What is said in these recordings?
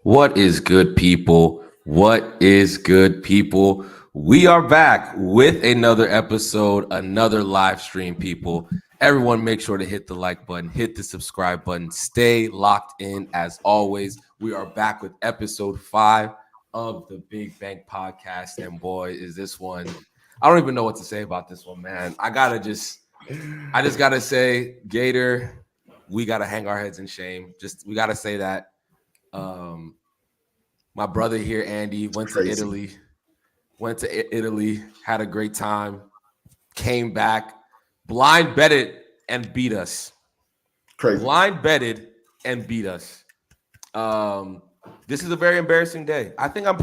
What is good, people? What is good, people? We are back with another episode, another live stream, people. Everyone, make sure to hit the like button, hit the subscribe button, stay locked in. As always, we are back with episode 5 of the Big Bank Podcast. And boy, is this one, I don't even know what to say about this one, man. I just gotta say, Gator, we gotta hang our heads in shame. We gotta say that. My brother here, Andy, went to Italy, had a great time, came back, blind betted and beat us. Crazy. Blind betted and beat us. This is a very embarrassing day. I think my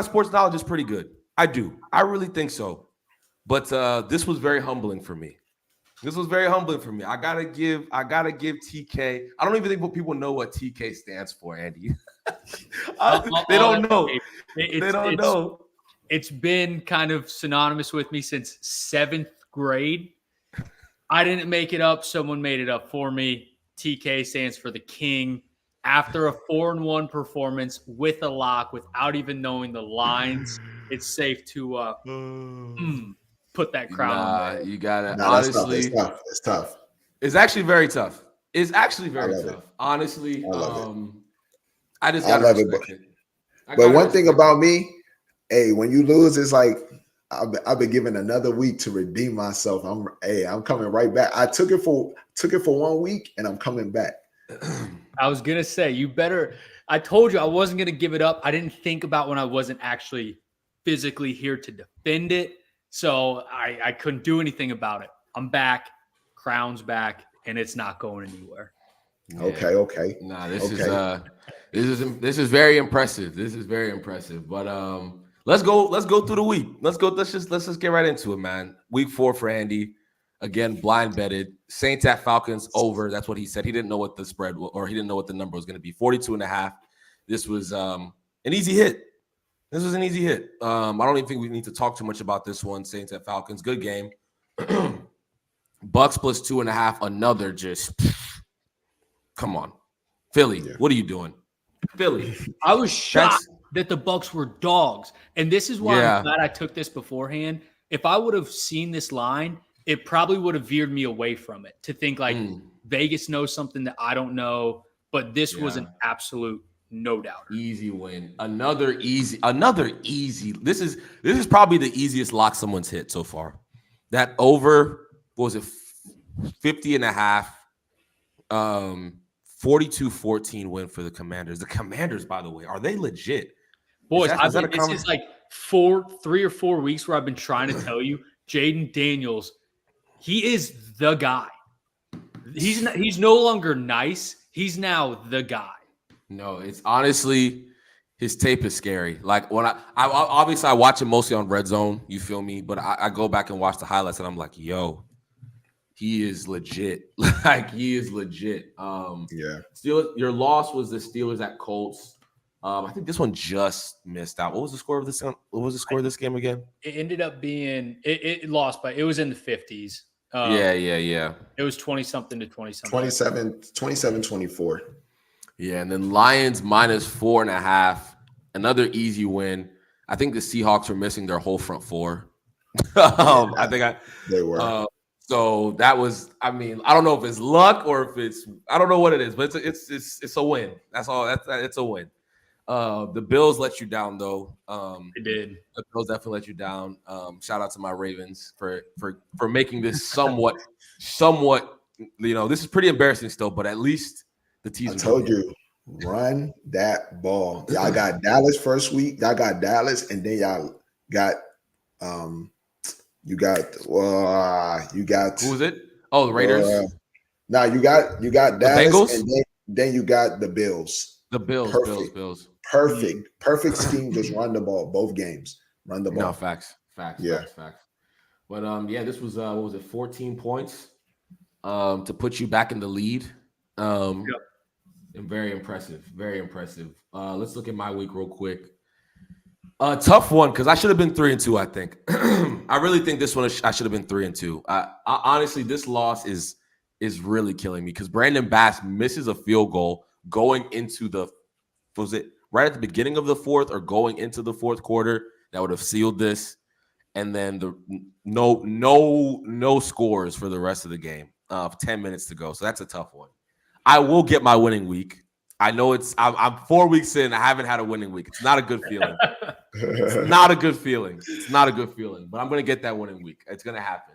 sports knowledge is pretty good. I do. I really think so. But this was very humbling for me. I gotta give TK. I don't even think people know what TK stands for, Andy. They don't know. They don't know. It's been kind of synonymous with me since 7th grade. I didn't make it up. Someone made it up for me. TK stands for the King. After a 4-1 performance with a lock, without even knowing the lines, it's safe to put that crown on there. You got it. Honestly, it's tough. It's actually very tough. Honestly, I just gotta respect it. But one thing about me, hey, when you lose, it's like I've been given another week to redeem myself. I'm coming right back. I took it for 1 week, and I'm coming back. I was gonna say you better. I told you I wasn't gonna give it up. I didn't think about when I wasn't actually physically here to defend it. So I couldn't do anything about it. I'm back, crown's back, and it's not going anywhere. Yeah. Okay. Nah, this is very impressive. This is very impressive. But let's go through the week. Let's just get right into it, man. Week 4 for Andy. Again, blind betted. Saints at Falcons over. That's what he said. He didn't know what the spread or he didn't know what the number was going to be. 42.5. This was an easy hit. This was an easy hit. I don't even think we need to talk too much about this one. Saints at Falcons, good game. Bucks plus 2.5. Another just come on, Philly. Yeah. What are you doing, Philly? I was shocked that the Bucks were dogs, and this is why I'm glad I took this beforehand. If I would have seen this line, it probably would have veered me away from it to think like Vegas knows something that I don't know. But this was an absolute. No doubt. Easy win. Another easy. This is probably the easiest lock someone's hit so far. That over, what was it, 50.5, 42-14 win for the Commanders. The Commanders, by the way, are they legit? Boys, this is like 3 or 4 weeks where I've been trying to tell you, Jaden Daniels, he is the guy. He's no longer nice. He's now the guy. No, it's honestly, his tape is scary. Like when I obviously I watch it mostly on Red Zone, you feel me? But I go back and watch the highlights and I'm like, yo, he is legit. Like he is legit. Steelers, your loss was the Steelers at Colts. I think this one just missed out. What was the score of this? What was the score of this game again? It ended up being it lost, but it was in the 50s. Yeah. It was 20-something to 20-something. 27-24. Yeah, and then Lions minus 4.5. Another easy win. I think the Seahawks were missing their whole front four. They were. So that was. I mean, I don't know if it's luck or if it's. I don't know what it is, but it's a win. That's all. It's a win. The Bills let you down though. They did. The Bills definitely let you down. Shout out to my Ravens for making this somewhat. This is pretty embarrassing still, but at least. I told you, run that ball. Y'all got Dallas first week. Y'all got Dallas, and then y'all got you got who was it? Oh, the Raiders. You got Dallas, and then you got the Bills. The Bills. Perfect. Bills. Perfect scheme. Just run the ball. Both games. Run the ball. No, facts. Yeah. Facts. But this was what was it? 14 points to put you back in the lead. Yep. And very impressive. Let's look at my week real quick. Tough one because I should have been 3-2. I think. I really think this one I should have been 3-2. I honestly, this loss is really killing me because Brandon Bass misses a field goal going into was it right at the beginning of the fourth or going into the fourth quarter that would have sealed this. And then no scores for the rest of the game. 10 minutes to go. So that's a tough one. I will get my winning week. I know I'm 4 weeks in. I haven't had a winning week. It's not a good feeling. It's not a good feeling. It's not a good feeling. But I'm gonna get that winning week. It's gonna happen.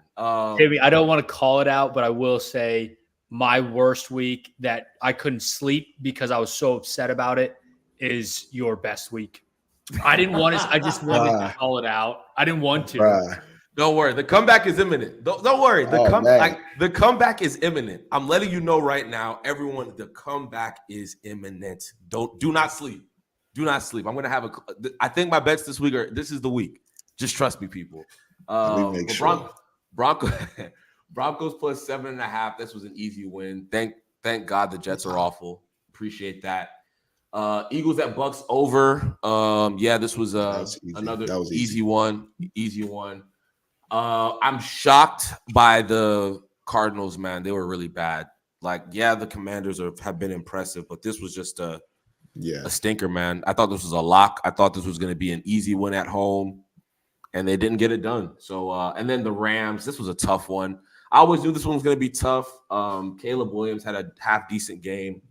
Temi, I don't want to call it out, but I will say my worst week that I couldn't sleep because I was so upset about it is your best week. I didn't want to. I just wanted to call it out. I didn't want to. Don't worry. The comeback is imminent. Don't worry. The comeback is imminent. I'm letting you know right now, everyone. The comeback is imminent. Do not sleep. Do not sleep. I'm gonna have I think my bets this week this is the week. Just trust me, people. Broncos plus 7.5. This was an easy win. Thank God the Jets are awful. Appreciate that. Eagles at Bucks over. This was another easy one. Easy one. I'm shocked by the Cardinals, man. They were really bad. The Commanders have been impressive, but this was just a stinker, man. I thought this was a lock. I thought this was going to be an easy win at home, and they didn't get it done. So, and then the Rams, this was a tough one. I always knew this one was going to be tough. Caleb Williams had a half decent game.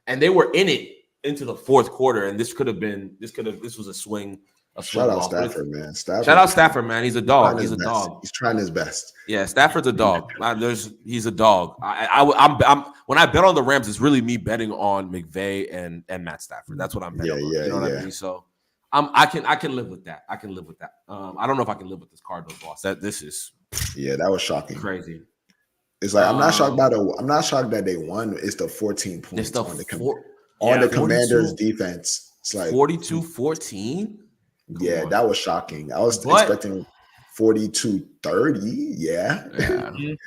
And they were in it into the fourth quarter, and this was a swing. Shout out Stafford, man. Shout out Stafford, man. He's a dog. He's a dog. He's trying his best. Yeah, Stafford's a dog. He's a dog. I'm when I bet on the Rams, it's really me betting on McVay and Matt Stafford. That's what I'm betting on. You know what I mean? So I can live with that. I can live with that. I don't know if I can live with this Cardinals loss. That was shocking. Crazy. It's like I'm not shocked that they won. It's the 14 points on the Commanders defense. It's like 42-14. Yeah, that was shocking. I was expecting 42-30. Yeah.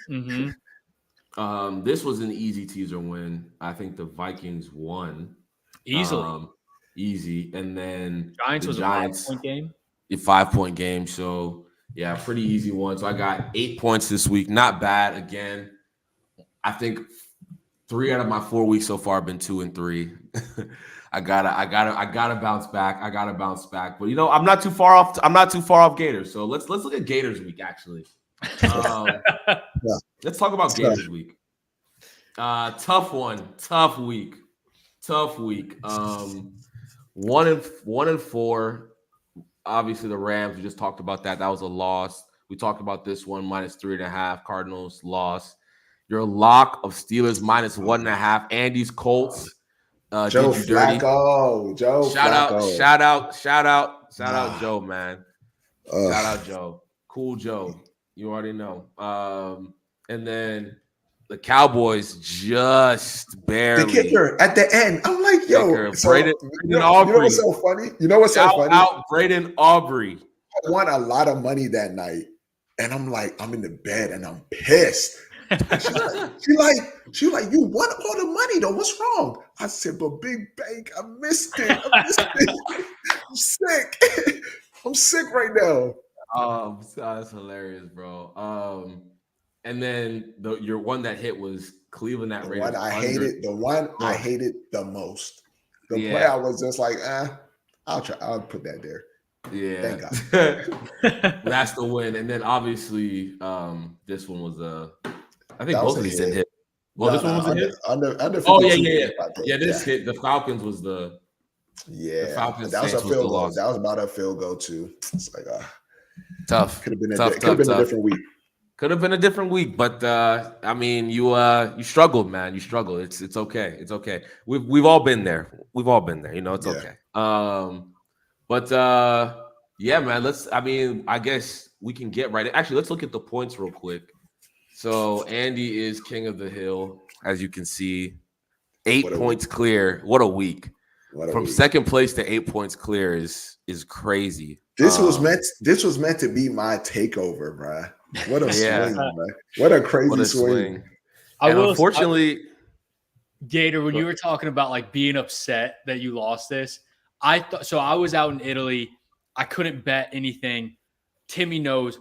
Mm-hmm. This was an easy teaser win. I think the Vikings won easily. Easy, and then Giants was a 5-point game. A 5-point game. So. Yeah, pretty easy one. So I got 8 points this week. Not bad. Again, I think 3 out of my 4 weeks so far have been 2 and 3. I gotta bounce back. But I'm not too far off Gators. So let's look at Gators week actually. Let's talk about Gators week. Tough one. Tough week. 1-4. Obviously, the Rams, we just talked about that. That was a loss. We talked about this one, -3.5. Cardinals loss. Your lock of Steelers -1.5. Andy's Colts. Joe Flacco. Shout out Joe, man. Shout out Joe. Cool Joe. You already know. And then the Cowboys just barely. The kicker at the end. I'm like, yo. Braden Aubrey. You know what's so funny? Shout out Braden Aubrey. I won a lot of money that night. And I'm like, I'm in the bed and I'm pissed. She like, you won all the money though. What's wrong? I said, but big bank, I missed it. I'm sick. I'm sick right now. That's hilarious, bro. And then your one that hit was Cleveland at Raiders. I hated the most. The play I was just like, I'll put that there. Yeah. Thank God. That's the win. And then obviously this one was I think both of these didn't hit. Well, this one was a hit. Under yeah. This hit. The Falcons was the the Falcons. That was a field goal. That was about a field goal too. It's like tough. Could have been a different week. Could have been a different week, but I mean, you struggled, man. You struggled. It's okay. It's okay. We've all been there. It's okay. But yeah, man. I guess we can get right. Actually, let's look at the points real quick. So Andy is king of the hill, as you can see. 8 points clear. What a week! From second place to 8 points clear is crazy. This was meant to be my takeover, bro. What a swing, man. What a crazy swing. Unfortunately, Gator, when you were talking about like being upset that you lost this, I was out in Italy. I couldn't bet anything. Temi knows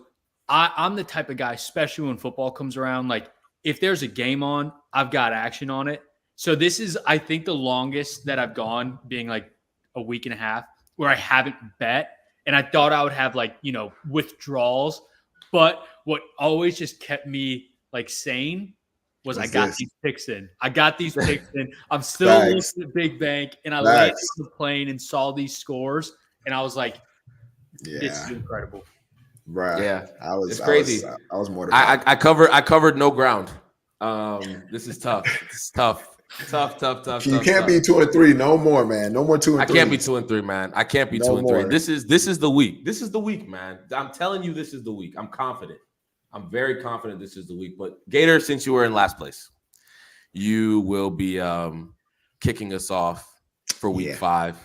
I'm the type of guy, especially when football comes around. Like if there's a game on, I've got action on it. So this is, I think, the longest that I've gone, being like a week and a half, where I haven't bet. And I thought I would have like, withdrawals. But what always just kept me like sane was I got these picks in. I got these picks in. I'm still looking at Big Bank, and I landed on the plane and saw these scores, and I was like, this is incredible. Bruh. Yeah, it's crazy. I was mortified. I covered no ground. This is tough. It's tough. Tough. You can't be 2 and 3 no more, man. No more 2 and 3. I can't be 2 and 3, man. I can't be 2 and 3. This is the week. This is the week, man. I'm telling you, this is the week. I'm confident. I'm very confident this is the week. But Gator, since you were in last place, you will be kicking us off for week 5.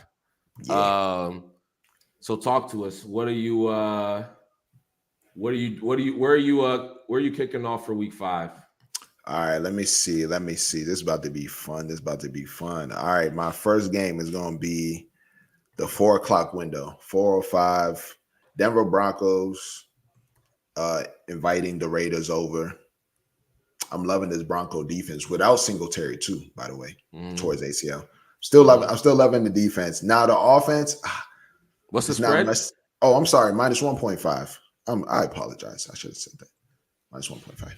Yeah. So talk to us. Where are you kicking off for week 5? All right, let me see. This is about to be fun. All right, my first game is going to be the 4 o'clock window, 4:05. Denver Broncos inviting the Raiders over. I'm loving this Bronco defense without Singletary too, by the way, towards ACL. I'm still loving the defense. Now the offense. What's the spread? I'm sorry, -1.5. I apologize. I should have said that. -1.5.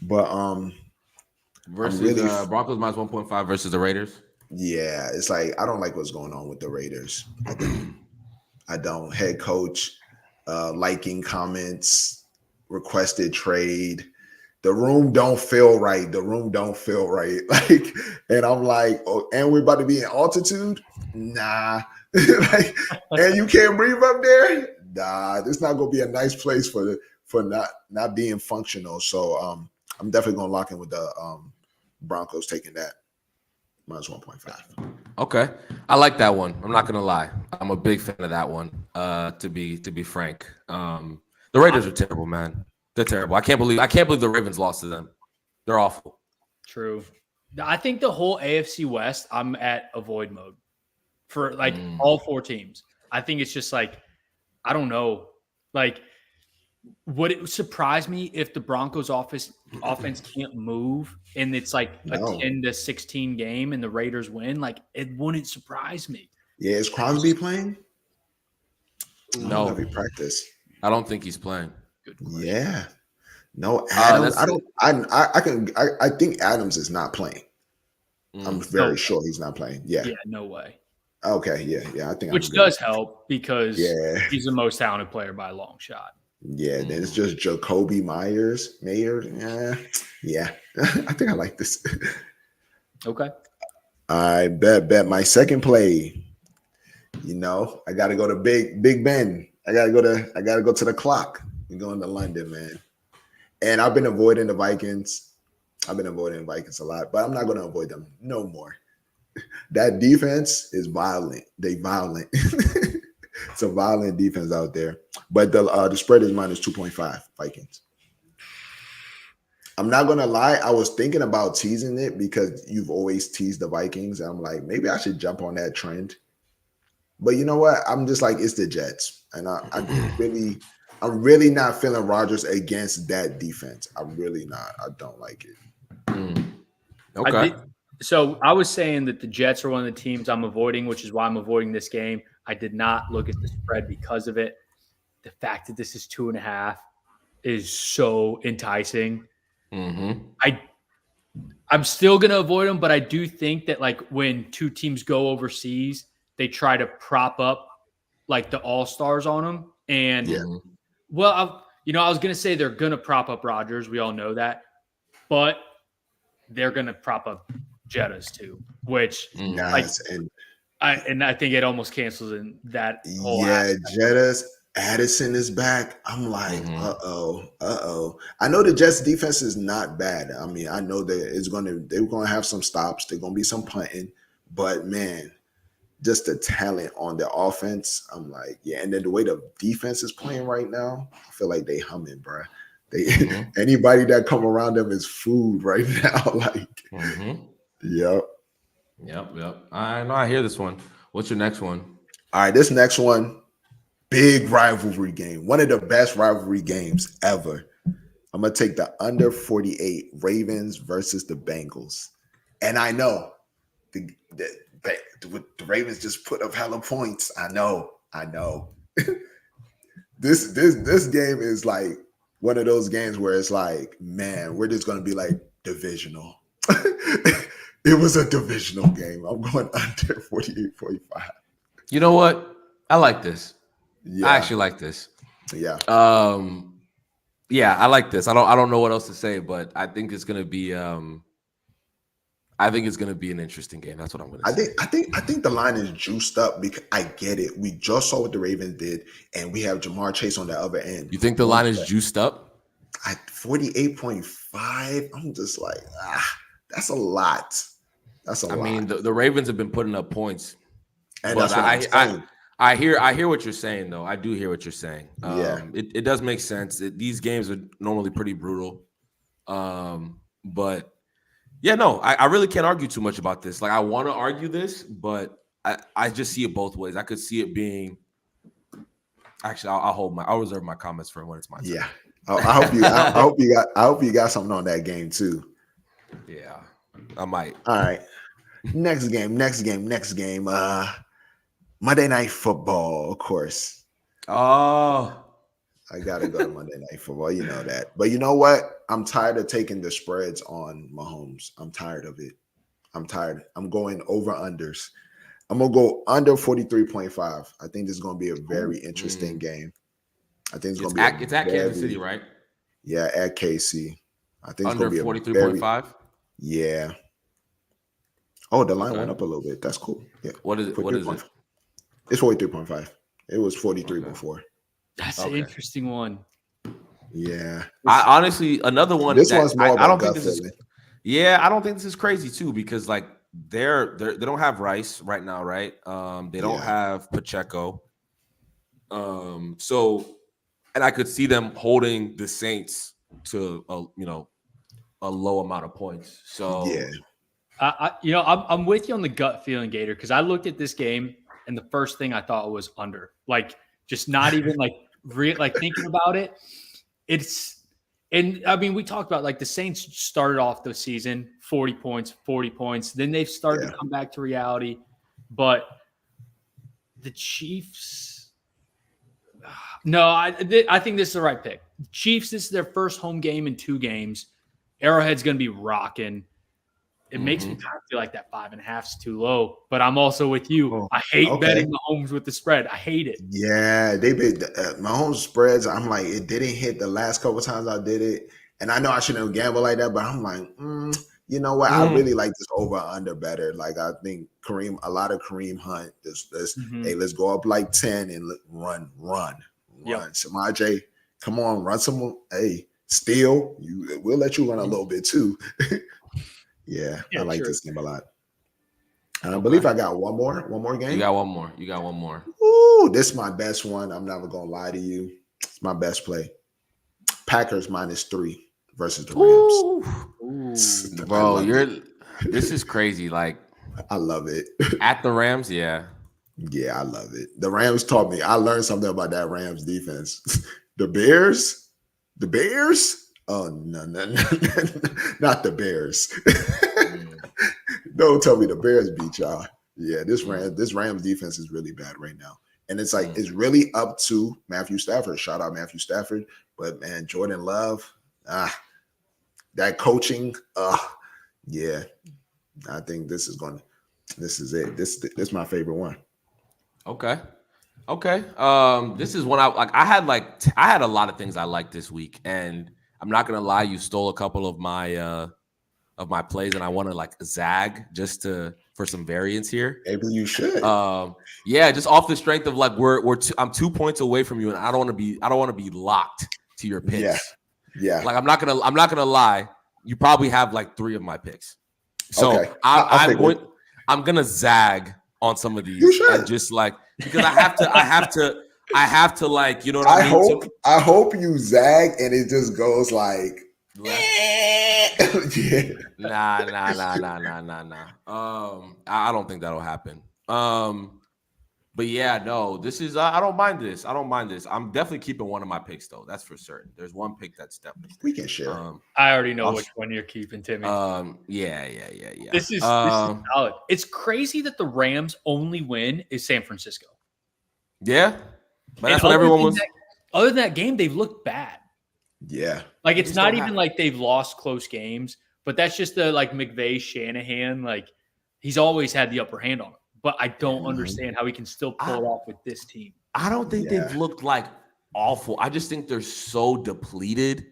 But versus Broncos -1.5 versus the Raiders. Yeah, it's like I don't like what's going on with the Raiders. I don't. Head coach liking comments, requested trade. The room don't feel right. Like, and I'm like, oh, and we're about to be in altitude. Nah, and you can't breathe up there. Nah, this not gonna be a nice place for not being functional. So I'm definitely gonna lock in with the Broncos taking that -1.5. Okay, I like that one. I'm not gonna lie. I'm a big fan of that one. To be frank, the Raiders are terrible, man. They're terrible. I can't believe the Ravens lost to them. They're awful. True. I think the whole AFC West, I'm at avoid mode for like all 4 teams. I think it's just like, I don't know. Like, would it surprise me if the Broncos offense can't move and it's like a 10-16 game and the Raiders win? Like, it wouldn't surprise me. Yeah, is Crosby playing? No, he practice. I don't think he's playing. Yeah, no, Adams. I think Adams is not playing. I'm very sure he's not playing. Yeah, no way. Okay, yeah, I think. Which does help because he's the most talented player by a long shot. Yeah, then it's just Jacoby Myers. Yeah. I think I like this. Okay. I bet my second play. I got to go to Big Ben. I got to go to the clock. We're going to London, man. And I've been avoiding the Vikings. I've been avoiding the Vikings a lot, but I'm not going to avoid them no more. That defense is violent. They violent. It's a violent defense out there. But the spread is -2.5 Vikings. I'm not going to lie. I was thinking about teasing it because you've always teased the Vikings. And I'm like, maybe I should jump on that trend. But you know what? I'm just like, it's the Jets. And I'm really not feeling Rodgers against that defense. I'm really not. I don't like it. Okay. So I was saying that the Jets are one of the teams I'm avoiding, which is why I'm avoiding this game. I did not look at the spread because of it. The fact that this is 2.5 is so enticing. I'm still going to avoid them, but I do think that like when 2 teams go overseas, they try to prop up like the all-stars on them. And well, I was going to say they're going to prop up Rodgers. We all know that, but they're going to prop up Jettas too, which I think it almost cancels in that whole aspect. Jettas. Addison is back. I'm like, uh-oh. I know the Jets defense is not bad. I mean, I know that they're gonna have some stops. There's gonna be some punting, but man, just the talent on the offense. I'm like, yeah. And then the way the defense is playing right now, I feel like they humming, bro. Anybody that come around them is food right now. Like, Yep. I know. I hear this one. What's your next one? All right, this next one. Big rivalry game. One of the best rivalry games ever. I'm going to take the under 48 Ravens versus the Bengals. And I know the Ravens just put up hella points. I know. This game is like one of those games where it's like, man, we're just gonna be like divisional. It was a divisional game. I'm going under 48-45. You know what? I like this. Yeah. I actually like this. Yeah. Yeah, I like this. I don't know what else to say, but I think it's gonna be an interesting game. That's what I'm gonna say. I think the line is juiced up because I get it. We just saw what the Ravens did, and we have Jamar Chase on the other end. You think the line is juiced up? At 48.5, I'm just like, that's a lot. That's a lot. I mean, the Ravens have been putting up points, and that's what I'm saying. I hear what you're saying, though. I do hear what you're saying. Yeah. It does make sense. These games are normally pretty brutal. But yeah, no, I really can't argue too much about this. Like, I want to argue this, but I just see it both ways. I could see it being. Actually, I'll reserve my comments for when it's my turn. Yeah. I hope you got something on that game too. Yeah, I might. All right. Next game. Monday Night Football, of course. Oh, I gotta go to Monday Night Football. You know that. But you know what? I'm tired of taking the spreads on Mahomes. I'm tired of it. I'm tired. I'm going over unders. I'm gonna go under 43.5. I think this is gonna be a very interesting game. I think it's at Kansas City, right? Yeah, at KC. I think it's under gonna be 43.5. Yeah. Oh, the line went up a little bit. That's cool. Yeah. What is it? What is it? It's 43.5. It was 43 before. That's an interesting one. Yeah. I honestly, another one. This one's more I don't gut think this feeling. is. Yeah, I don't think this is crazy too, because like they don't have Rice right now, right? They don't have Pacheco. So, and I could see them holding the Saints to a low amount of points. So yeah. I'm with you on the gut feeling, Gator, because I looked at this game and the first thing I thought was under. Like, just not even like thinking about it. And I mean, we talked about like the Saints started off the season 40 points. Then they've started to come back to reality. But the Chiefs, no, I think this is the right pick. The Chiefs, this is their first home game in 2 games. Arrowhead's going to be rocking. It makes me kind of feel like that 5.5 is too low, but I'm also with you. I hate betting Mahomes with the spread. I hate it. Yeah, they bet Mahomes spreads. I'm like, it didn't hit the last couple times I did it, and I know I shouldn't gamble like that, but I'm like, you know what? I really like this over under better. Like I think a lot of Kareem Hunt. Hey, let's go up like 10 and run. Yep. Samaj, come on, run some. Hey, steal. We'll let you run a little bit too. Yeah, I like this game a lot. And I believe I got one more game. You got one more. Ooh, this is my best one. I'm never gonna lie to you. It's my best play. Packers -3 versus the Rams. Ooh. Bro, this is crazy. Like, I love it. At the Rams, yeah. Yeah, I love it. The Rams taught me. I learned something about that Rams defense. The Bears. Oh no, not the Bears. Don't tell me the Bears beat y'all. Yeah, this Rams defense is really bad right now. And it's like it's really up to Matthew Stafford. Shout out Matthew Stafford. But man, Jordan Love, that coaching, yeah. I think this is it. This is my favorite one. Okay. This is one I had a lot of things I liked this week, and I'm not gonna lie, you stole a couple of my plays, and I want to like zag just for some variance here. Maybe you should. Yeah, just off the strength of like I'm 2 points away from you, and I don't want to be locked to your picks. Yeah. Like I'm not gonna lie, you probably have like 3 of my picks. So okay. I'm gonna zag on some of these. You should. And just like because I have to like, you know what I mean? I hope you zag and it just goes like yeah. Nah. I don't think that'll happen. But yeah, no, this is I don't mind this. I don't mind this. I'm definitely keeping one of my picks though. That's for certain. There's one pick that's definitely We can share. I already know which one you're keeping, Timmy. Yeah. This is solid. It's crazy that the Rams' only win is San Francisco. Yeah, but that's what everyone was. Other than that game, they've looked bad. Yeah, like it's not even like they've lost close games, but that's just the like McVay Shanahan. Like he's always had the upper hand on him. But I don't understand how he can still pull it off with this team. I don't think they've looked like awful. I just think they're so depleted.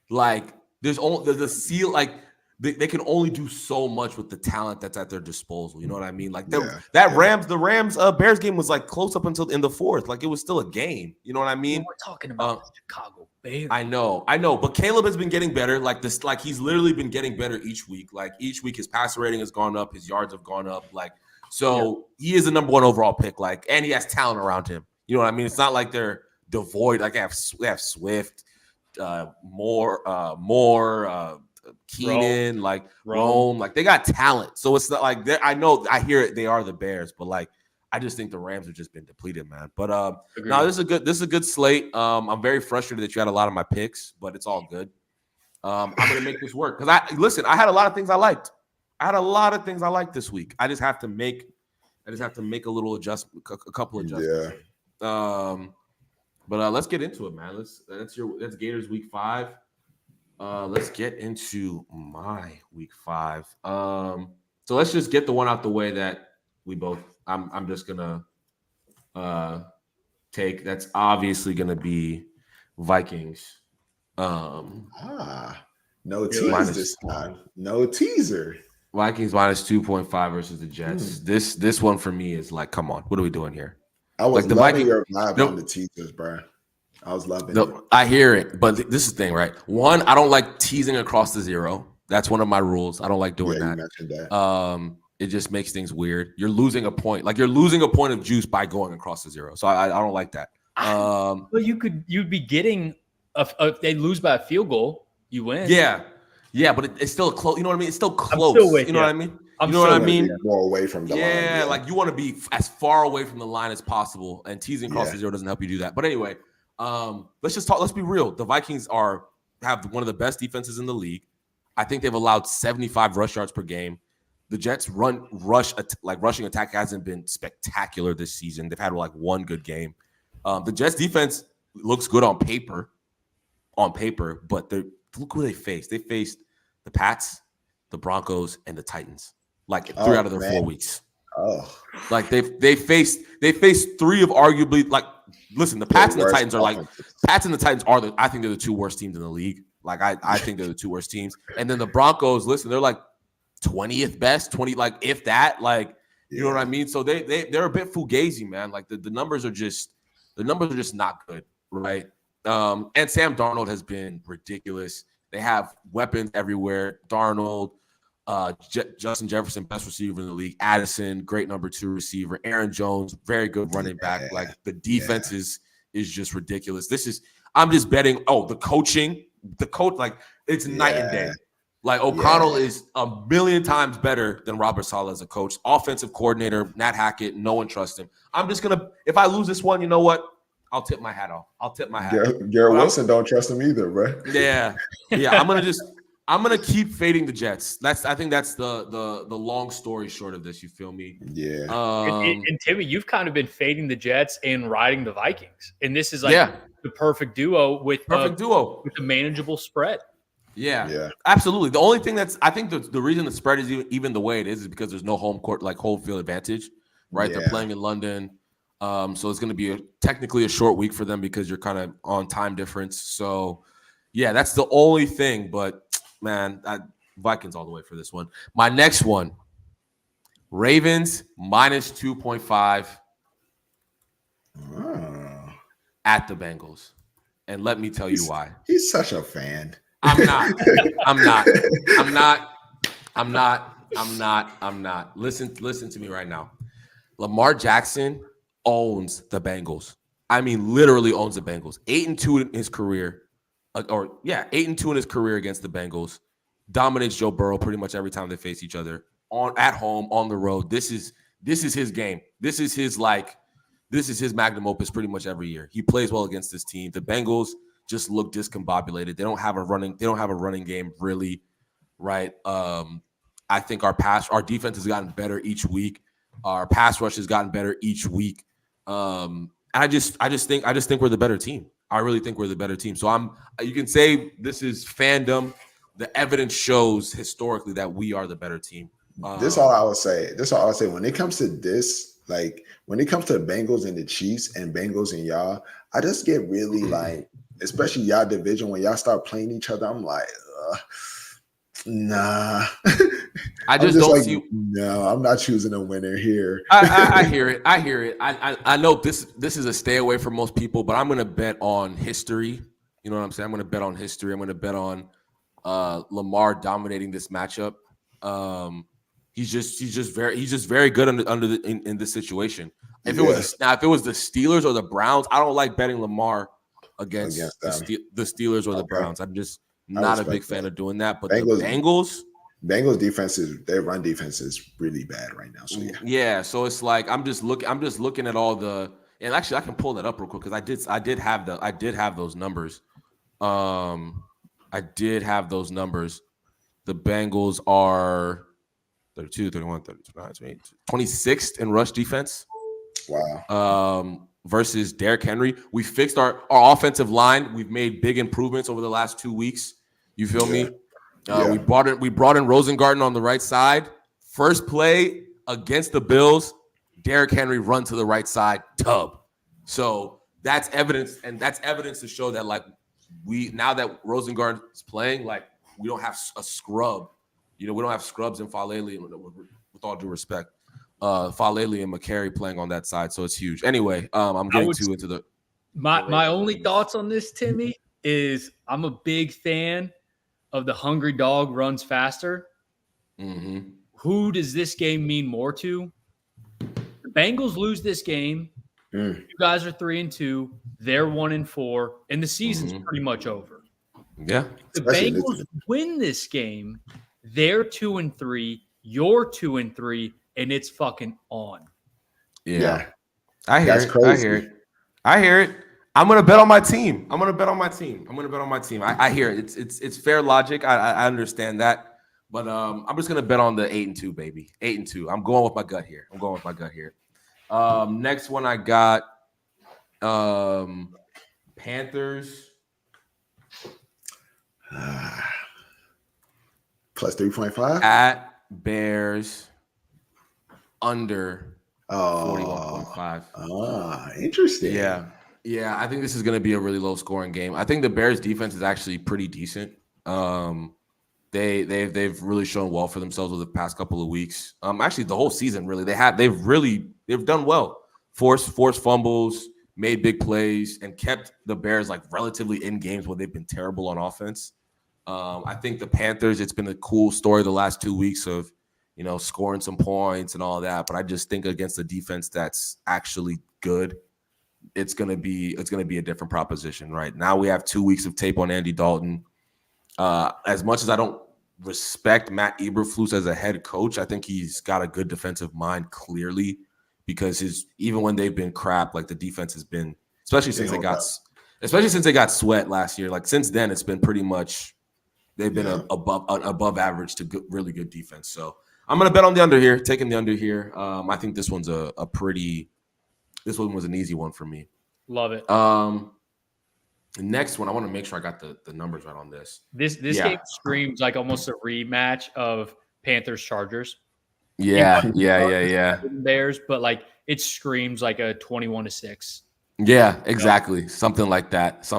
Like there's only the seal. Like they can only do so much with the talent that's at their disposal. You know what I mean? Like the Rams Bears game was like close up until in the fourth. Like it was still a game. You know what I mean? We're talking about the Chicago Bears. I know. But Caleb has been getting better. Like this, like he's literally been getting better each week. Like each week, his passer rating has gone up. His yards have gone up. Like. So he is the number one overall pick, like, and he has talent around him. You know what I mean? It's not like they're devoid. Like they have Swift, Keenan, Rome. Like they got talent. So it's not like I know I hear it. They are the Bears, but like I just think the Rams have just been depleted, man. But no, this is a good slate. I'm very frustrated that you had a lot of my picks, but it's all good. I'm gonna make this work because I had a lot of things I liked. I had a lot of things I liked this week. I just have to make a little adjustment, a couple adjustments. Yeah. But let's get into it, man. That's Gators week 5. Let's get into my week 5. So let's just get the one out the way that we both. I'm just gonna take. That's obviously gonna be Vikings. No teaser this time. No teaser. Vikings minus 2.5 versus the Jets. This one for me is like, come on, what are we doing here? I was like loving your vibe on the teasers, bro. I was loving it. I hear it, but this is the thing, right? One, I don't like teasing across the zero. That's one of my rules. I don't like doing that. You mentioned that. It just makes things weird. You're losing a point. Like you're losing a point of juice by going across the zero. So I don't like that. Well, you'd be getting they lose by a field goal, you win. Yeah, but it's still close. You know what I mean? It's still close. You know what I mean? You know what I mean? More away from the line. Yeah, like you want to be as far away from the line as possible, and teasing across the zero doesn't help you do that. But anyway, let's just talk. Let's be real. The Vikings have one of the best defenses in the league. I think they've allowed 75 rush yards per game. The Jets' rushing attack hasn't been spectacular this season. They've had like one good game. The Jets' defense looks good on paper, but look who they faced. They faced the Pats, the Broncos, and the Titans. Like 3 out of their 4 weeks. Like they faced 3 of arguably like. Listen, the Pats and the Titans are I think they're the 2 worst teams in the league. Like I think they're the 2 worst teams. And then the Broncos, listen, they're like 20th best, 20 like if that, like you know what I mean. So they're a bit fugazi, man. Like the numbers are just not good, right? And Sam Darnold has been ridiculous. They have weapons everywhere. Darnold, Justin Jefferson, best receiver in the league. Addison, great number 2 receiver. Aaron Jones, very good running back. Like the defense is just ridiculous. I'm just betting. Oh, the coach, like it's night and day. Like O'Connell is a million times better than Robert Saleh as a coach. Offensive coordinator, Nat Hackett, no one trusts him. I'm just if I lose this one, you know what? I'll tip my hat off. Garrett Wilson don't trust him either, bro. Yeah. I'm gonna keep fading the Jets. I think that's the long story short of this. You feel me? Yeah. And Timmy, you've kind of been fading the Jets and riding the Vikings, and this is like the perfect duo with a manageable spread. Yeah, absolutely. The only thing I think the reason the spread is even the way it is because there's no home field advantage, right? Yeah. They're playing in London. So it's going to be technically a short week for them because you're kind of on time difference. So, yeah, that's the only thing. But, man, Vikings all the way for this one. My next one, Ravens minus 2.5 at the Bengals. And let me tell you why. He's such a fan. I'm not. Listen to me right now. Lamar Jackson owns the Bengals. I mean, literally owns the Bengals. 8-2 in his career, 8-2 in his career against the Bengals. Dominates Joe Burrow pretty much every time they face each other. At home, on the road. This is his game. This is his like this is his magnum opus pretty much every year. He plays well against this team. The Bengals just look discombobulated. They don't have a running game really, right? I think our defense has gotten better each week. Our pass rush has gotten better each week. And I just think we're the better team. I really think we're the better team. So you can say this is fandom. The evidence shows historically that we are the better team. This all I would say. When it comes to this, like when it comes to the Bengals and the Chiefs and Bengals and y'all, I just get really like, especially y'all division, when y'all start playing each other, I'm like, nah. I just don't like, see. No, I'm not choosing a winner here. I hear it. I know this is a stay away for most people, but I'm going to bet on history. You know what I'm saying? I'm going to bet on history. I'm going to bet on Lamar dominating this matchup. He's just very good in this situation. If it was the Steelers or the Browns, I don't like betting Lamar against the Steelers or the Browns. I'm just not a big fan of doing that. But the Bengals defense their run defense is really bad right now. So yeah. So it's like I'm just looking at all the, and actually I can pull that up real quick because I did have those numbers. I did have those numbers. The Bengals are 32, 31, 32, 28, 26th in rush defense. Wow. Versus Derrick Henry. We fixed our offensive line. We've made big improvements over the last 2 weeks. You feel me? We brought in Rosengarten on the right side. First play against the Bills, Derrick Henry run to the right side, tub. So that's evidence, and that's evidence to show that like now that Rosengarten is playing, like we don't have a scrub. We don't have scrubs in Falele, with all due respect. Falele and McCary playing on that side, so it's huge. Anyway, I'm getting too into the. My only thoughts on this, Timmy, is I'm a big fan of the hungry dog runs faster. Mm-hmm. Who does this game mean more to? The Bengals lose this game. You guys are 3-2. They're 1-4, and the season's pretty much over. Yeah. The Bengals win this game. They're 2-3. You're 2-3, and it's fucking on. Yeah. I hear it. I'm gonna bet on my team. I hear it. It's fair logic. I understand that, but I'm just gonna bet on the 8-2, baby. 8-2. I'm going with my gut here. Next one I got Panthers plus 3.5 at Bears under 41.5. Interesting. Yeah, I think this is going to be a really low scoring game. I think the Bears defense is actually pretty decent. They've really shown well for themselves over the past couple of weeks. Actually the whole season really. They've done well. Forced fumbles, made big plays, and kept the Bears like relatively in games where they've been terrible on offense. I think the Panthers, it's been a cool story the last 2 weeks of, scoring some points and all that. But I just think against a defense that's actually good, it's gonna be a different proposition. Right now, we have 2 weeks of tape on Andy Dalton. As much as I don't respect Matt Eberflus as a head coach, I think he's got a good defensive mind clearly, because even when they've been crap, like the defense has been, especially since they got Sweat last year. Like since then, it's been pretty much they've been above average to really good defense. So I'm gonna bet on the under here, taking the under here. I think this one's this one was an easy one for me. Love it. The next one, I want to make sure I got the numbers right on this. This game screams like almost a rematch of Panthers Chargers. Yeah. Bears, but like it screams like a 21-6. Yeah, exactly. Something like that.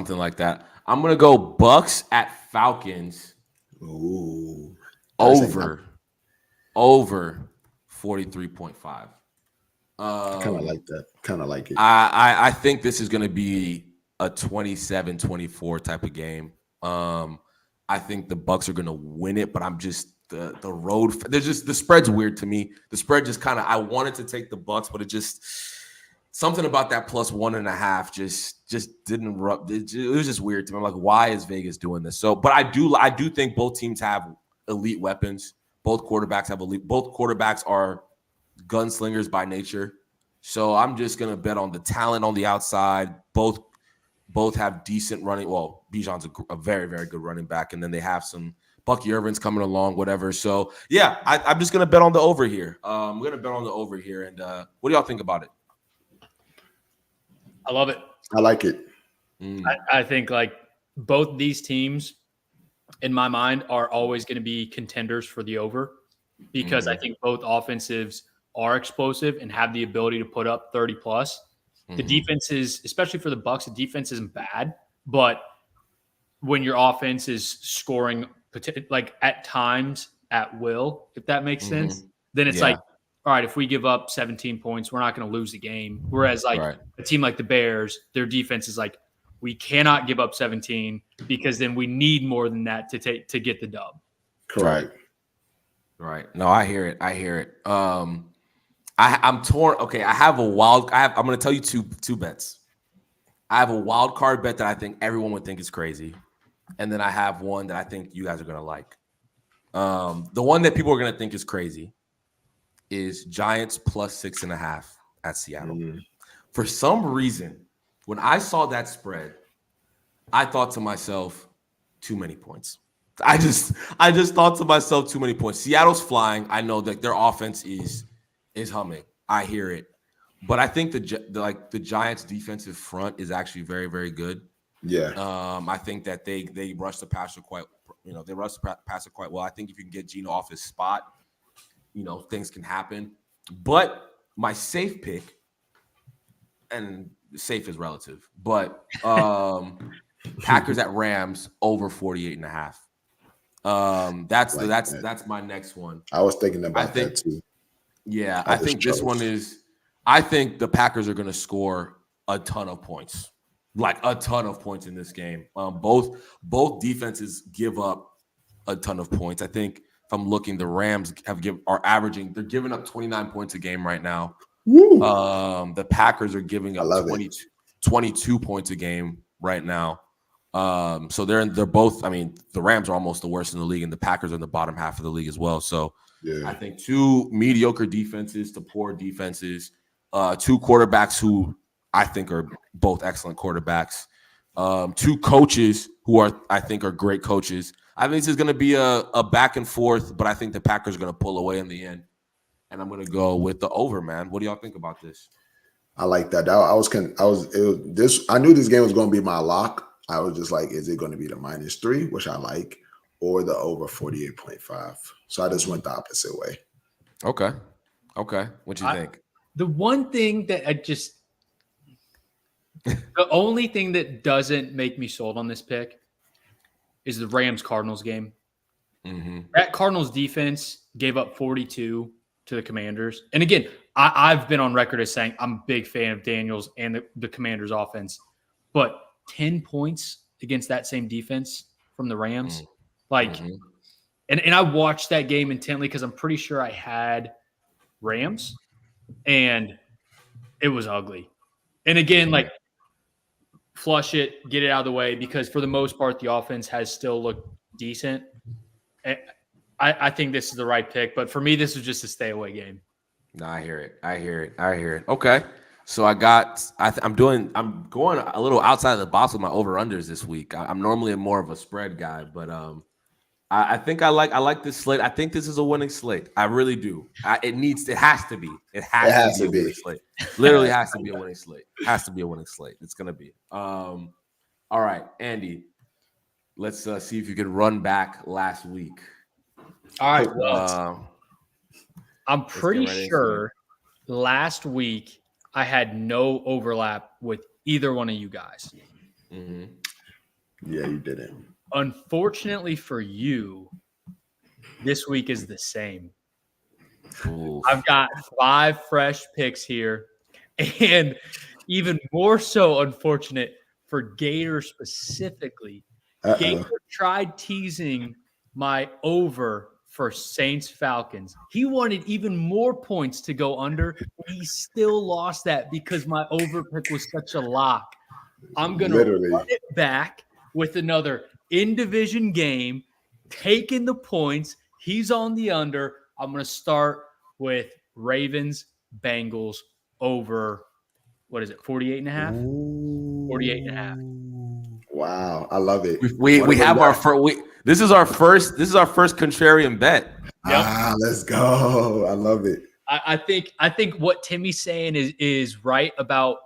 I'm gonna go Bucks at Falcons. Ooh. Over 43.5. Kind of like that. Kind of like it. I think this is going to be a 27-24 type of game. I think the Bucks are going to win it, but I'm just the road. There's just the spread's weird to me. The spread just kind of, I wanted to take the Bucks, but it just something about that plus 1.5 just didn't rub. It was just weird to me. I'm like, why is Vegas doing this? So, but I do think both teams have elite weapons. Both quarterbacks are gunslingers by nature. So I'm just gonna bet on the talent on the outside. Both have decent running. Well, Bijan's a very, very good running back, and then they have some Bucky Irvin's coming along, whatever. So yeah, I'm just gonna bet on the over here. I'm gonna bet on the over here. And what do y'all think about it? I love it. I like it. I think like both these teams, in my mind, are always going to be contenders for the over because I think both offensives are explosive and have the ability to put up 30 plus. The defenses, especially for the Bucks, the defense isn't bad, but when your offense is scoring like at times at will, if that makes sense, then it's like, all right, if we give up 17 points, we're not going to lose the game. Whereas like a team like the Bears, their defense is like, we cannot give up 17 because then we need more than that to get the dub. Correct. Right. No, I hear it. I'm torn. Okay, I'm going to tell you two bets. I have a wild card bet that I think everyone would think is crazy, and then I have one that I think you guys are going to like. The one that people are going to think is crazy is Giants plus 6.5 at Seattle. For some reason, when I saw that spread, I thought to myself, too many points. I just thought to myself, too many points. Seattle's flying. I know that their offense is humming. I hear it. But I think the Giants' defensive front is actually very, very good. Yeah. I think that they rush the passer quite well. I think if you can get Geno off his spot, things can happen. But my safe pick, and safe is relative, but Packers at Rams over 48.5. That's my next one. I was thinking about that too. Yeah, I think this one is. I think the Packers are going to score a ton of points, like a ton of points in this game. Both defenses give up a ton of points. I think if I'm looking, the Rams they're giving up 29 points a game right now. The Packers are giving up 22 points a game right now. So they're both. I mean, the Rams are almost the worst in the league, and the Packers are in the bottom half of the league as well. So I think two mediocre defenses to poor defenses, two quarterbacks who I think are both excellent quarterbacks, two coaches who I think are great coaches. I think this is going to be a back and forth, but I think the Packers are going to pull away in the end. And I'm going to go with the over, man. What do y'all think about this? I like that. I knew this game was going to be my lock. I was just like, is it going to be the -3, which I like, or the over 48.5? So I just went the opposite way. Okay. What you think? The one thing that the only thing that doesn't make me sold on this pick is the Rams-Cardinals game. That Cardinals defense gave up 42 to the Commanders. And again, I've been on record as saying I'm a big fan of Daniels and the Commanders offense. But 10 points against that same defense from the Rams, and I watched that game intently because I'm pretty sure I had Rams, and it was ugly. And again, like, flush it, get it out of the way, because for the most part, the offense has still looked decent. I think this is the right pick, but for me, this is just a stay away game. No, I hear it. Okay. So I'm going a little outside of the box with my over-unders this week. I'm normally more of a spread guy, but I think I like this slate. I think this is a winning slate. I really do. It has to be. It has to be a winning slate. Literally has to be a winning slate. Has to be a winning slate. It's gonna be. All right, Andy. Let's see if you can run back last week. All right. Well, I'm pretty sure last week I had no overlap with either one of you guys. Yeah, you didn't. Unfortunately for you, this week is the same. Oof. I've got 5 fresh picks here, and even more so unfortunate for Gator specifically. Gator tried teasing my over for Saints-Falcons. He wanted even more points to go under, and he still lost that because my over pick was such a lock. I'm going to run it back with another in-division game, taking the points. He's on the under. I'm going to start with Ravens-Bengals over, what is it, 48 and a half? 48 and a half. Wow, I love it. We have our first. This is our first contrarian bet. Yep. Let's go. I love it. I think what Timmy's saying is right about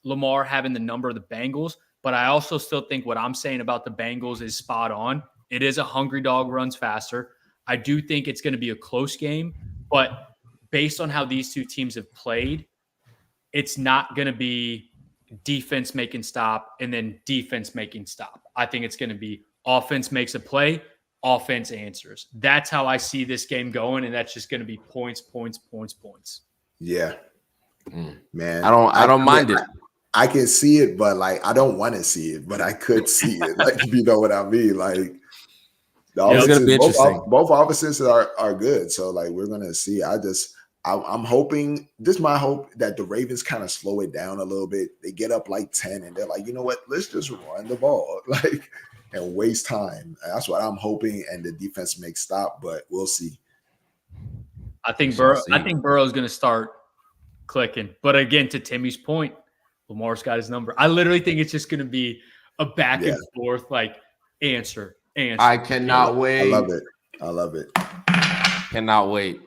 Lamar having the number of the Bengals, but I also still think what I'm saying about the Bengals is spot on. It is a hungry dog runs faster. I do think it's going to be a close game, but based on how these two teams have played, it's not going to be defense making stop and then defense making stop. I think it's going to be offense makes a play, offense answers. That's how I see this game going, and that's just going to be points. Yeah, man. I don't mind it. I can see it, but like I don't want to see it, but I could see it. Like, if you know what I mean. Like the both offenses are good, so like we're gonna see. I'm hoping, this is my hope, that the Ravens kind of slow it down a little bit. They get up like 10 and they're like, you know what, let's just run the ball, like, and waste time. That's what I'm hoping, and the defense makes stop, but we'll see. I think Burrow's going to start clicking. But again, to Timmy's point, Lamar's got his number. I literally think it's just going to be a back and forth, like answer. I cannot wait. I love it. Cannot wait.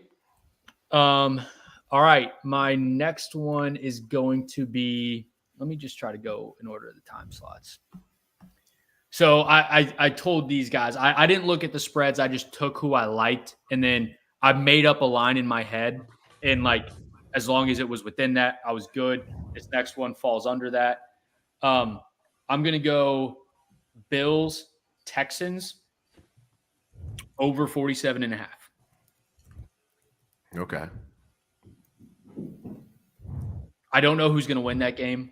All right. My next one is going to be, let me just try to go in order of the time slots. So I told these guys, I didn't look at the spreads. I just took who I liked, and then I made up a line in my head. And like, as long as it was within that, I was good. This next one falls under that. I'm going to go Bills, Texans, over 47 and a half. Okay. I don't know who's going to win that game.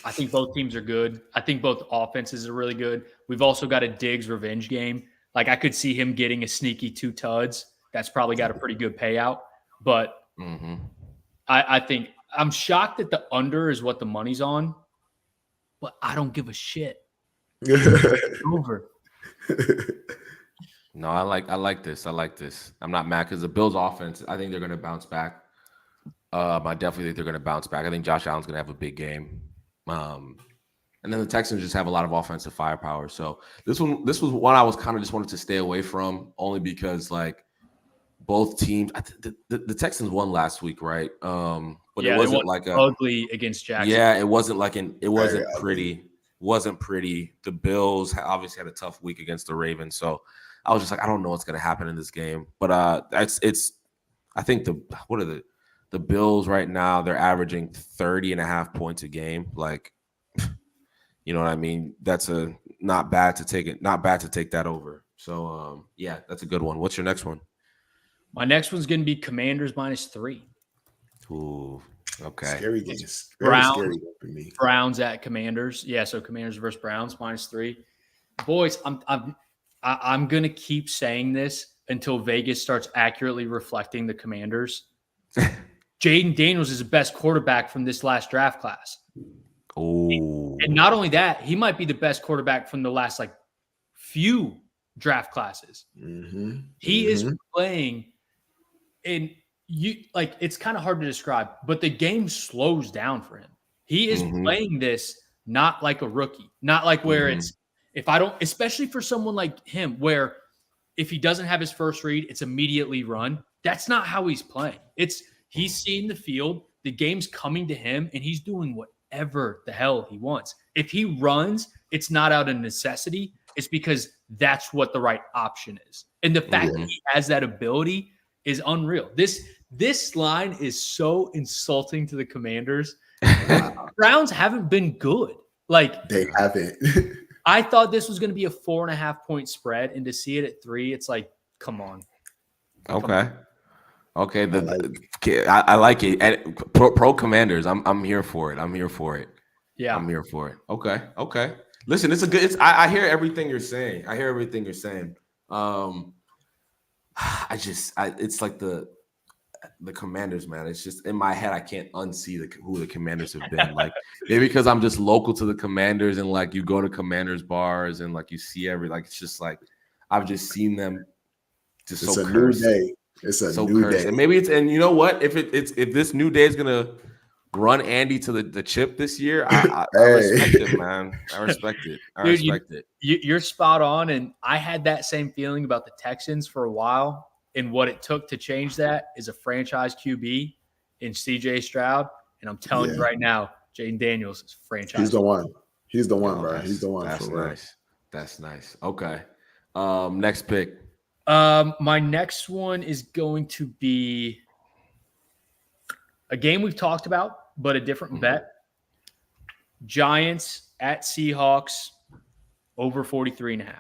I think both teams are good. I think both offenses are really good. We've also got a Diggs revenge game. Like, I could see him getting a sneaky 2 tuds. That's probably got a pretty good payout. But I think I'm shocked that the under is what the money's on, but I don't give a shit. Over. No, I like this. I'm not mad because the Bills offense, I think they're going to bounce back. I definitely think they're going to bounce back. I think Josh Allen's going to have a big game. And then the Texans just have a lot of offensive firepower. So this was one I was kind of just wanted to stay away from, only because like both teams, the Texans won last week, right? But it wasn't like ugly against Jackson. Yeah, it wasn't pretty. Wasn't pretty. The Bills obviously had a tough week against the Ravens, so I was just like, I don't know what's going to happen in this game. But I think the Bills right now, they're averaging 30.5 points a game. Like, you know what I mean? That's not bad to take that over. So yeah, that's a good one. What's your next one? My next one's going to be Commanders -3. Ooh, okay. Scary games. Scary for me. Browns at Commanders. Yeah, so Commanders versus Browns -3. Boys, I'm going to keep saying this until Vegas starts accurately reflecting the Commanders. Jaden Daniels is the best quarterback from this last draft class. Oh. And not only that, he might be the best quarterback from the last like few draft classes. He is playing, and it's kind of hard to describe, but the game slows down for him. He is playing this not like a rookie, not like where it's, especially for someone like him, where if he doesn't have his first read, it's immediately run. That's not how he's playing. He's seeing the field, the game's coming to him, and he's doing whatever the hell he wants. If he runs, it's not out of necessity. It's because that's what the right option is. And the fact that he has that ability is unreal. This line is so insulting to the Commanders. Browns haven't been good. Like, they haven't. I thought this was going to be a 4.5 point spread, and to see it at 3, it's like, come on. Okay. I like it. And pro Commanders. I'm here for it. Yeah, I'm here for it. Okay. Listen, I hear everything you're saying. It's like the Commanders, man. It's just in my head. I can't unsee who the Commanders have been. Like, maybe because I'm just local to the Commanders, and like you go to Commanders bars and like you see it's just like I've just seen them. Just it's so a cursed. new day. It's a so new cursed. day. And maybe and you know what? If this new day is gonna run Andy to the chip this year, I respect it, man. I respect it. Dude, you're spot on. And I had that same feeling about the Texans for a while. And what it took to change that is a franchise QB in CJ Stroud. And I'm telling you right now, Jaden Daniels is franchise. He's the one. He's the one, bro. He's the one. That's nice. That's nice. Okay. Next pick. My next one is going to be a game we've talked about, but a different bet. Giants at Seahawks over 43.5.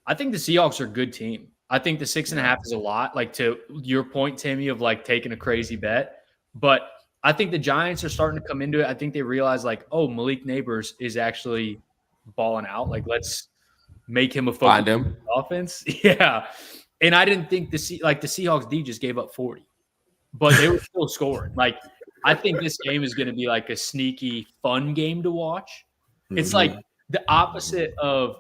I think the Seahawks are a good team. I think the 6.5 is a lot, like to your point, Timmy, of like taking a crazy bet. But I think the Giants are starting to come into it. I think they realize like, oh, Malik Neighbors is actually balling out. Like, let's make him a focus offense. Yeah. And I didn't think the Seahawks D just gave up 40, but they were still scoring. Like, I think this game is going to be like a sneaky, fun game to watch. It's like the opposite of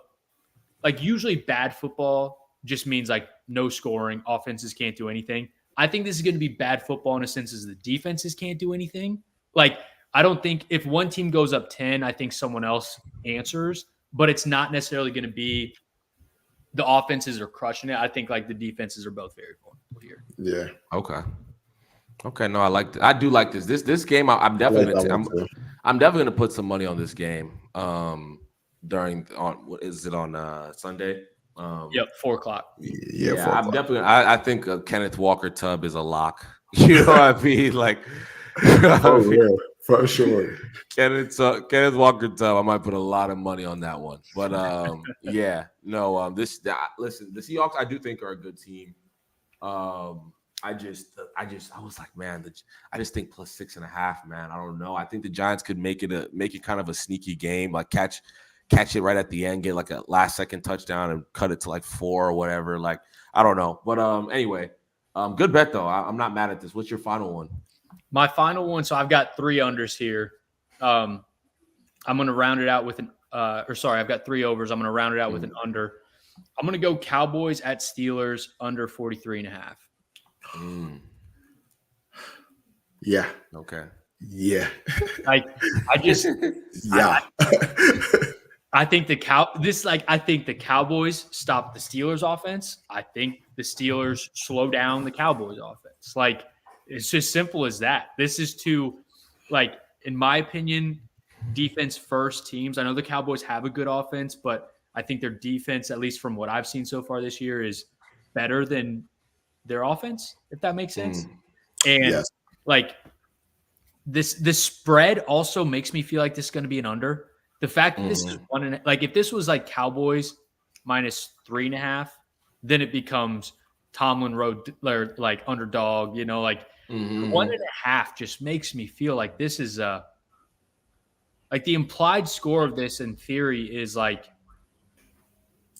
like usually bad football just means like no scoring, offenses can't do anything. I think this is going to be bad football in a sense as the defenses can't do anything. Like, I don't think if one team goes up 10, I think someone else answers, but it's not necessarily going to be the offenses are crushing it. I think like the defenses are both very vulnerable here. Yeah. Okay. No, I do like this. This game, I'm definitely I'm definitely gonna put some money on this game. What is it on Sunday? Yep, 4:00. Yeah, 4:00. I'm definitely. I think Kenneth Walker Tubb is a lock. You know what I mean? Like, for sure. Kenneth Walker Tubb. I might put a lot of money on that one. But listen, the Seahawks I do think are a good team. I was like, man, I just think plus 6.5, man. I don't know. I think the Giants could make it kind of a sneaky game, like catch it right at the end, get like a last second touchdown and cut it to like 4 or whatever. Like, I don't know. But anyway, good bet though. I'm not mad at this. What's your final one? My final one. So I've got 3 unders here. I'm going to round it out with I've got 3 overs. I'm going to round it out with an under. I'm going to go Cowboys at Steelers under 43.5. Yeah. Okay. Yeah. I just yeah. I think the Cowboys stop the Steelers offense. I think the Steelers slow down the Cowboys offense. Like, it's just simple as that. This is two, like, in my opinion, defense first teams. I know the Cowboys have a good offense, but I think their defense, at least from what I've seen so far this year, is better than their offense, if that makes sense. And like this spread also makes me feel like this is going to be an under. The fact that this is if this was like Cowboys minus 3.5, then it becomes Tomlin road like underdog, you know, like 1.5 just makes me feel like this is like the implied score of this in theory is like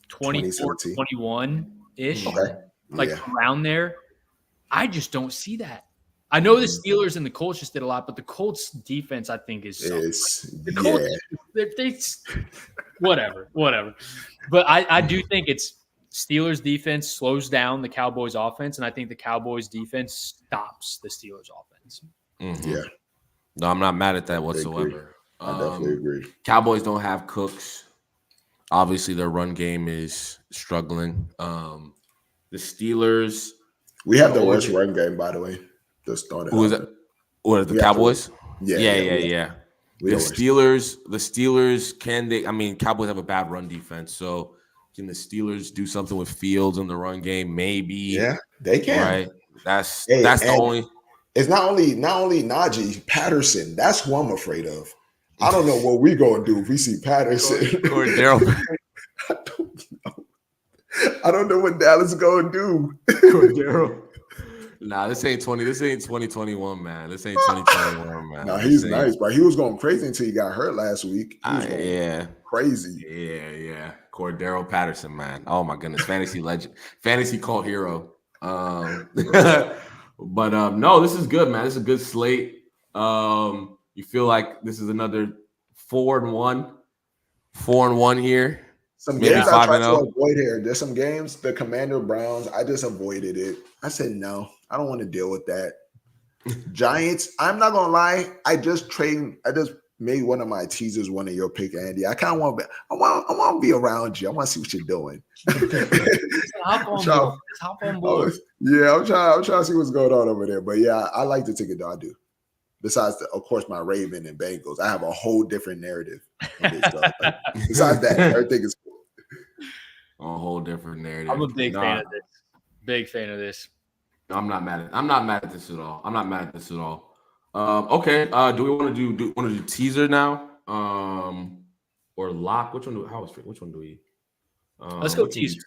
24-21-ish, around there. I just don't see that. I know the Steelers and the Colts just did a lot, but the Colts defense, I think, is the Colts. They whatever. But I do think it's Steelers defense slows down the Cowboys offense, and I think the Cowboys defense stops the Steelers offense. Yeah. No, I'm not mad at that whatsoever. I definitely agree. Cowboys don't have Cooks. Obviously, their run game is struggling. The Steelers. We have the worst run game, by the way. Just started. Who is that? What, the Cowboys? Yeah. The Steelers, can they? I mean, Cowboys have a bad run defense, so can the Steelers do something with Fields in the run game? Maybe. Yeah, they can. Right. That's the only. It's not only Najee, Patterson. That's who I'm afraid of. I don't know what we're gonna do if we see Patterson. Or Daryl. I don't know what Dallas is gonna do. Cordero. Nah, this ain't 2021, man. This ain't 2021, man. No, he's nice, but he was going crazy until he got hurt last week. He was crazy. Yeah. Cordero Patterson, man. Oh my goodness, fantasy legend, fantasy cult hero. But no, this is good, man. This is a good slate. You feel like this is another 4-1 here. Some Maybe games I 5 tried and to 0. avoid here. There's some games, the Commander Browns, I just avoided it. I said no, I don't want to deal with that. Giants, I'm not gonna lie. I just made one of my teasers one of your pick, Andy. I kind of want I want to be around you. I want to see what you're doing. Hop on Trying- board. Just hop on board. I'm trying to see what's going on over there. But yeah, I like the ticket though. I do. Besides, of course, my Raven and Bengals, I have a whole different narrative of this. Like, besides that, everything is cool. A whole different narrative. I'm a big fan of this. Big fan of this. I'm not mad at this at all. Okay. Do we want to do teaser now? Or lock? Which one do we? Let's go teaser.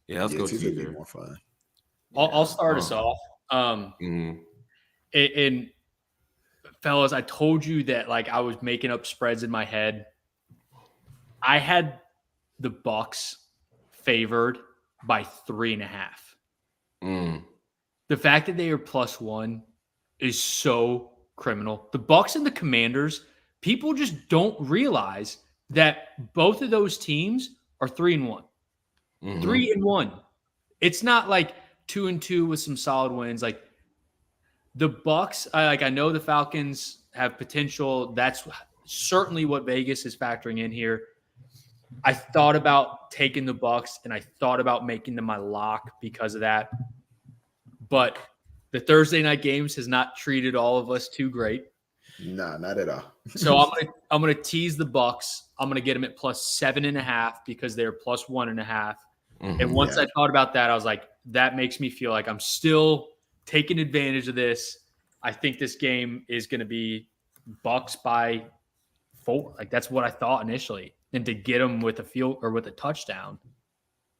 Yeah, let's go teaser. teaser. Be more fun. I'll start us off. And fellas, I told you that like I was making up spreads in my head. I had the Bucks favored by 3.5. The fact that they are +1 is so criminal. The Bucks and the Commanders, people just don't realize that both of those teams are 3-1. 3-1. It's not like 2-2 with some solid wins. Like the Bucks, I know the Falcons have potential. That's certainly what Vegas is factoring in here. I thought about taking the Bucks, and I thought about making them my lock because of that. But the Thursday night games has not treated all of us too great. Nah, not at all. So I'm gonna tease the Bucks. I'm gonna get them at +7.5 because they're +1.5. And once I thought about that, I was like, that makes me feel like I'm still taking advantage of this. I think this game is going to be Bucks by 4. Like that's what I thought initially. And to get them with a field or with a touchdown,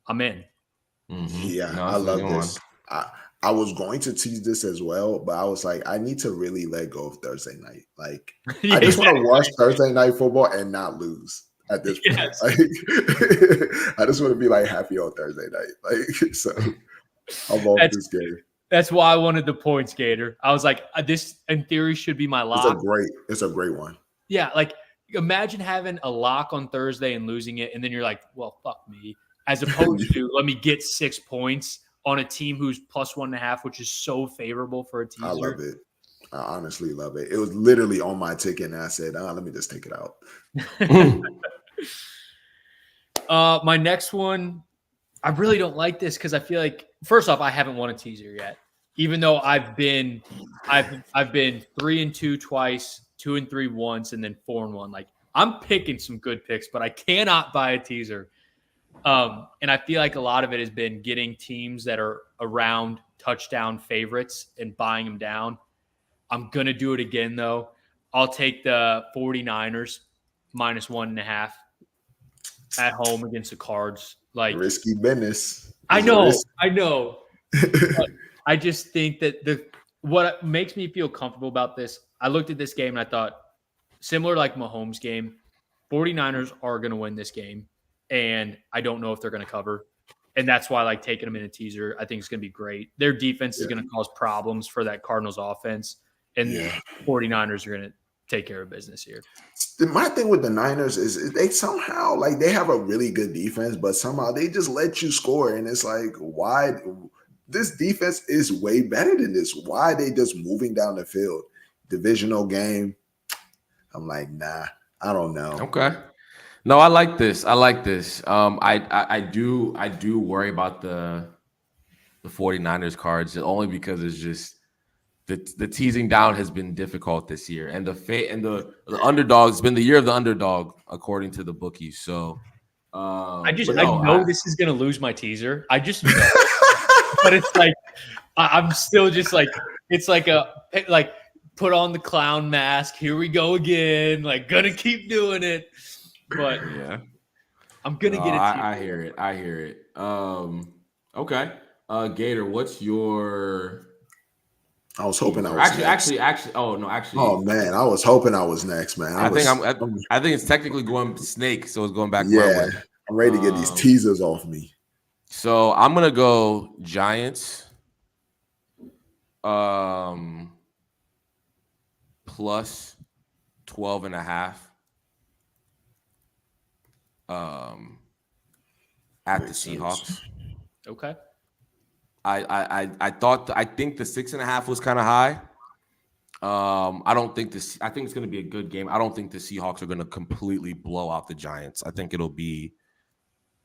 I'm in. Yeah, no, I love this. I was going to tease this as well, but I was like, I need to really let go of Thursday night. Like, I just want to watch Thursday night football and not lose at this point. Yes. Like, I just want to be like happy on Thursday night. Like, so I'm off this game. That's why I wanted the points, Gator. I was like, this in theory should be my lock. It's a great one. Yeah, like imagine having a lock on Thursday and losing it, and then you're like, well, fuck me. As opposed to let me get 6 points on a team who's +1.5, which is so favorable for a teaser. I love it. I honestly love it. It was literally on my ticket, and I said, let me just take it out. My next one, I really don't like this because I feel like, first off, I haven't won a teaser yet. Even though I've been 3-2 twice, 2-3 once, and then 4-1. Like I'm picking some good picks, but I cannot buy a teaser. And I feel like a lot of it has been getting teams that are around touchdown favorites and buying them down. I'm going to do it again, though. I'll take the 49ers -1.5 at home against the Cards. Like risky business. I know. But I just think that what makes me feel comfortable about this, I looked at this game and I thought, similar like Mahomes' game, 49ers are going to win this game. And I don't know if they're going to cover. And that's why I like taking them in a teaser. I think it's going to be great. Their defense is going to cause problems for that Cardinals offense. And 49ers are going to take care of business here. My thing with the Niners is they somehow, like, they have a really good defense, but somehow they just let you score. And it's like, why? This defense is way better than this. Why are they just moving down the field? Divisional game. I'm like, nah, I don't know. Okay. No, I like this. I do worry about the 49ers cards only because it's just the teasing down has been difficult this year, and the underdog has been the year of the underdog according to the bookies. So I know this is gonna lose my teaser. I just know. But it's like I'm still just like it's like put on the clown mask. Here we go again. Like gonna keep doing it. But yeah, I'm gonna get it. I hear it. Okay. Gator, what's your? I was hoping I was actually. Oh man, I was hoping I was next, man. I think it's technically going snake, so it's going back. Yeah, my way. I'm ready to get these teasers off me. So I'm gonna go Giants. Plus 12.5. at Makes the sense. Seahawks. Okay. I think the 6.5 was kind of high. I don't think this. I think it's going to be a good game. I don't think the Seahawks are going to completely blow out the Giants. I think it'll be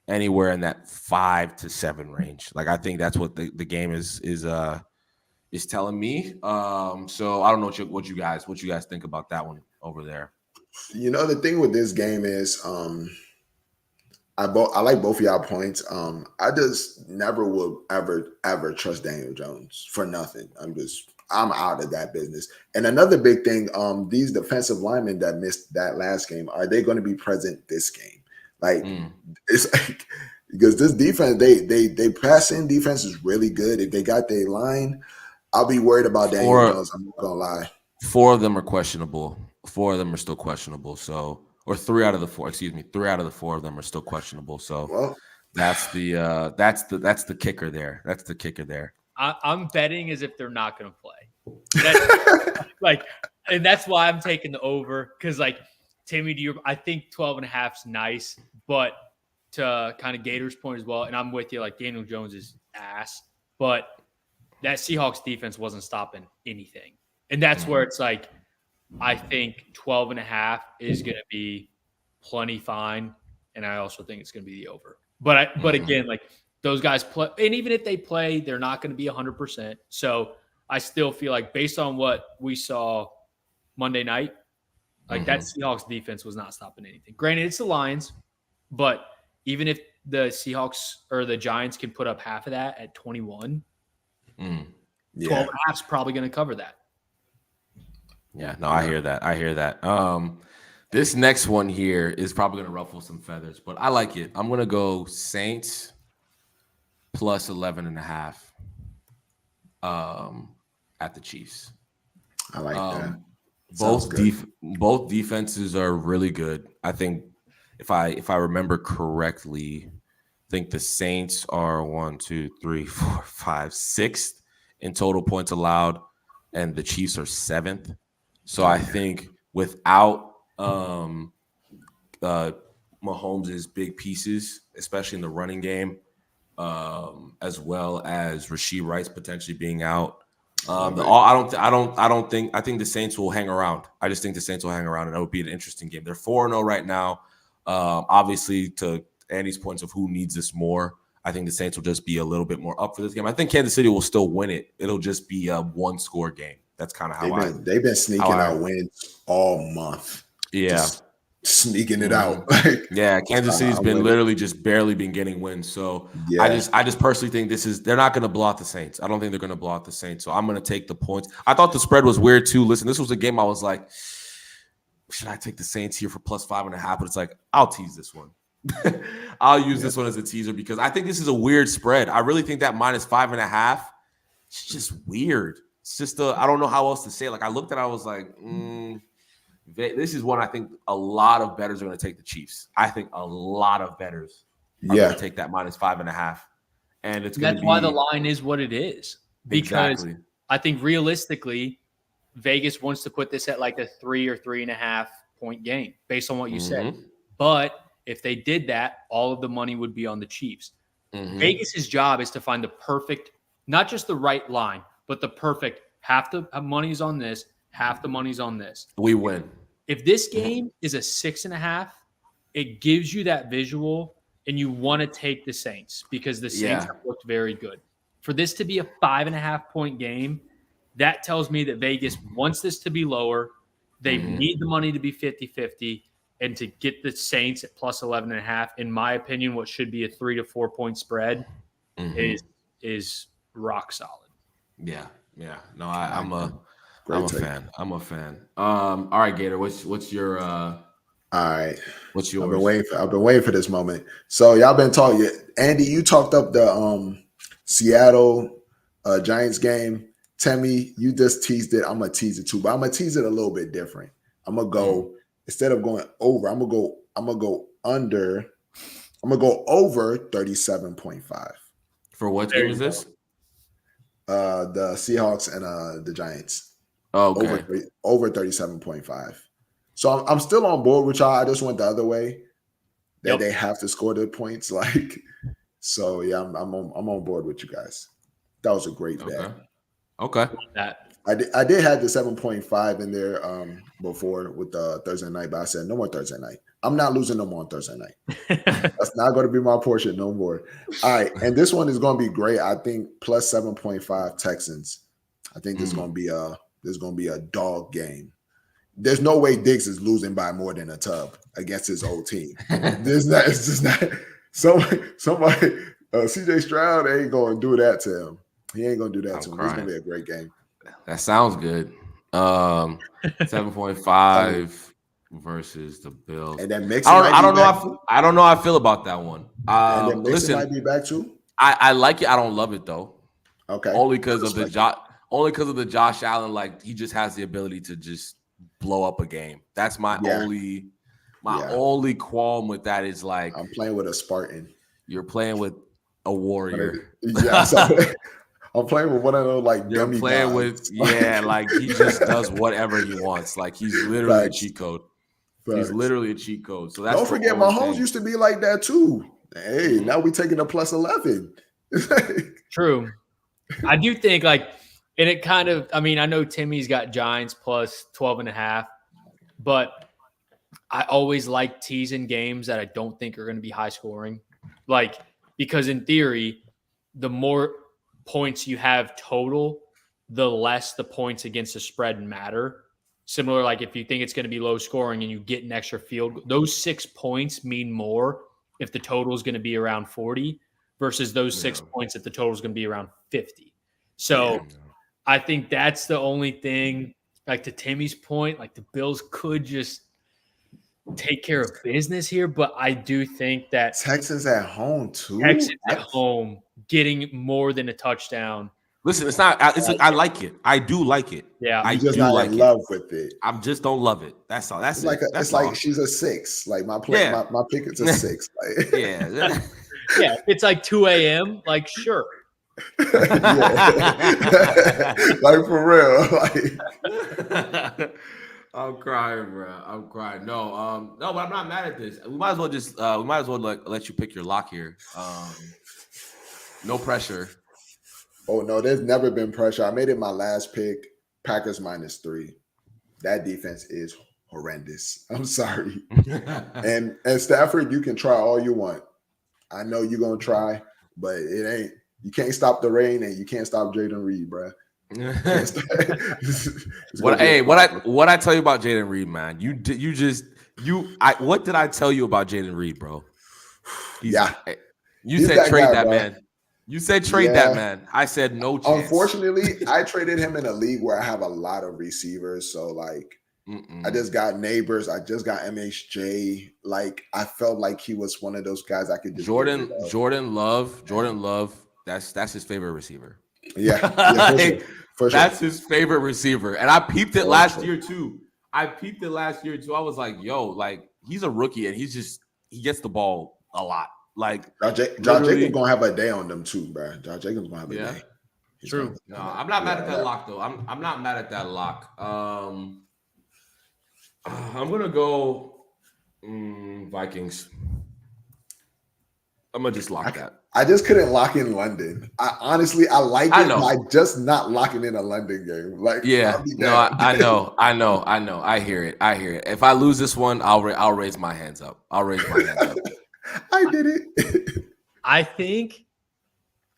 anywhere in that 5 to 7 range. Like I think that's what the game is telling me. So I don't know what you guys think about that one over there. You know, the thing with this game is, I like both of y'all points. I just never will ever trust Daniel Jones for nothing. I'm out of that business. And another big thing, these defensive linemen that missed that last game, are they going to be present this game? Like it's like because this defense, they passing defense is really good. If they got their line, I'll be worried about Daniel Jones. I'm not gonna lie. 4 of them are questionable. 4 of them are still questionable. So, or 3 out of the 4. Excuse me, 3 out of the 4 of them are still questionable. So, Well, that's the kicker there. That's the kicker there. I'm betting as if they're not going to play. That's, and that's why I'm taking the over because, like, Temi, I think 12.5 is nice, but to kind of Gator's point as well, and I'm with you. Like Daniel Jones is ass, but that Seahawks defense wasn't stopping anything, and that's where it's like I think 12.5 is going to be plenty fine, and I also think it's going to be the over. But again, like those guys play, and even if they play, they're not going to be 100%. So I still feel like based on what we saw Monday night, like that Seahawks defense was not stopping anything. Granted, it's the Lions, but even if the Seahawks or the Giants can put up half of that at 21, 12.5 is probably going to cover that. Yeah, no, I hear that. This next one here is probably going to ruffle some feathers, but I like it. I'm going to go Saints plus 11.5 at the Chiefs. I like that. Both defenses are really good. I think if I remember correctly, I think the Saints are 1, 2, 3, 4, 5, 6th in total points allowed, and the Chiefs are 7th. So I think without Mahomes' big pieces, especially in the running game, as well as Rashee Rice potentially being out. I think the Saints will hang around. I just think the Saints will hang around, and that would be an interesting game. They're 4-0 right now. Obviously, to Andy's points of who needs this more, I think the Saints will just be a little bit more up for this game. I think Kansas City will still win it. It'll just be a 1-score game. That's kind of how they've been sneaking out wins all month. Yeah. Just sneaking it out. Yeah, Kansas City's been literally just barely been getting wins. So I just personally think they're not going to blow out the Saints. I don't think they're going to blow out the Saints. So I'm going to take the points. I thought the spread was weird too. Listen, this was a game I was like, should I take the Saints here for plus 5.5? But it's like, I'll tease this one. I'll use this one as a teaser because I think this is a weird spread. I really think that minus 5.5, it's just weird. It's just I don't know how else to say it. Like I looked at it, I was like, this is one I think a lot of bettors are going to take the Chiefs. I think a lot of bettors are going to take that minus 5.5. And that's why the line is what it is. Because I think realistically, Vegas wants to put this at like a 3 or 3.5 point game based on what you said. But if they did that, all of the money would be on the Chiefs. Vegas's job is to find the perfect, not just the right line, but the perfect half the money's on this, half the money's on this. We win. If this game is a 6.5, it gives you that visual, and you want to take the Saints because the Saints have looked very good. For this to be a 5.5 point game, that tells me that Vegas wants this to be lower. They need the money to be 50-50, and to get the Saints at plus 11.5, in my opinion, what should be a 3 to 4 point spread is rock solid. Yeah. No, I'm a fan. I'm a fan. All right, Gator. What's your all right? What's yours? I've been waiting for this moment. So y'all been talking. Andy, you talked up the Seattle Giants game. Temi, you just teased it. I'm gonna tease it too, but I'm gonna tease it a little bit different. I'm gonna go instead of going over. I'm gonna go under. I'm gonna go over 37.5. For what game is this? The Seahawks and the Giants. Okay. Over 37.5. So I'm still on board with y'all. I just went the other way. That they have to score the points. Like So yeah, I'm on board with you guys. That was a great bet. Okay. That I did have the 7.5 in there before with the Thursday night, but I said no more Thursday night. I'm not losing no more on Thursday night. That's not going to be my portion no more. All right, and this one is going to be great. I think plus 7.5 Texans. I think this is going to be a dog game. There's no way Diggs is losing by more than a tub against his old team. There's not. It's just not. Somebody CJ Stroud ain't going to do that to him. He ain't going to do that to him. It's going to be a great game. That sounds good. 7.5 versus the Bills. And then Mixon I don't know how I feel about that one. And then Mixon might be back too. I like it. I don't love it though. Okay. Only because of the Josh Allen. Like he just has the ability to just blow up a game. That's my only qualm with that is like I'm playing with a Spartan. You're playing with a warrior. Yeah. I'm playing with one of those like You're dummy playing guys. with like he just does whatever he wants. Like he's literally a cheat code. He's literally a cheat code. So that's don't forget Mahomes used to be like that too. Hey, now we taking a plus 11. True. I do think like, and it kind of, I mean, I know Timmy's got Giants plus 12.5, but I always like teasing games that I don't think are going to be high scoring. Like, because in theory, the more points you have total, the less the points against the spread matter. Similar, like if you think it's going to be low scoring and you get an extra field, those 6 points mean more if the total is going to be around 40 versus those 6 points if the total is going to be around 50. So I think that's the only thing, like to Timmy's point, like the Bills could just take care of business here, but I do think that Texans at home too. Texans at home getting more than a touchdown. Listen, it's not. I like it. I do like it. Yeah, I just not in love with it. I just don't love it. That's all. That's like like she's a 6. Like my pick is a 6. Like, yeah. It's like 2 a.m. Like sure. Like for real. Like I'm crying, bro. I'm crying. No, but I'm not mad at this. We might as well let you pick your lock here. No pressure. Oh no, there's never been pressure. I made it my last pick. Packers -3. That defense is horrendous. I'm sorry. and Stafford, you can try all you want. I know you're gonna try, but it ain't. You can't stop the rain, and you can't stop Jaden Reed, bro. What I tell you about Jaden Reed, man? What did I tell you about Jaden Reed, bro? You said trade that man. You said trade that man. I said no chance. Unfortunately, I traded him in a league where I have a lot of receivers. So like, I just got Neighbors. I just got MHJ. Like I felt like he was one of those guys I could just Jordan Love. That's his favorite receiver. Yeah, for sure. That's his favorite receiver. And I peeped it last year too. I was like, yo, like he's a rookie and he gets the ball a lot. Like Josh Jacobs gonna have a day on them too, bro. Josh Jacobs gonna have a day. True. No, I'm not mad at that lock though. I'm not mad at that lock. I'm gonna go Vikings. I'm gonna just lock that. I just couldn't lock in London. I like it, but I just not locking in a London game. Like, I know. I hear it. If I lose this one, I'll raise my hands up. I did it. I think,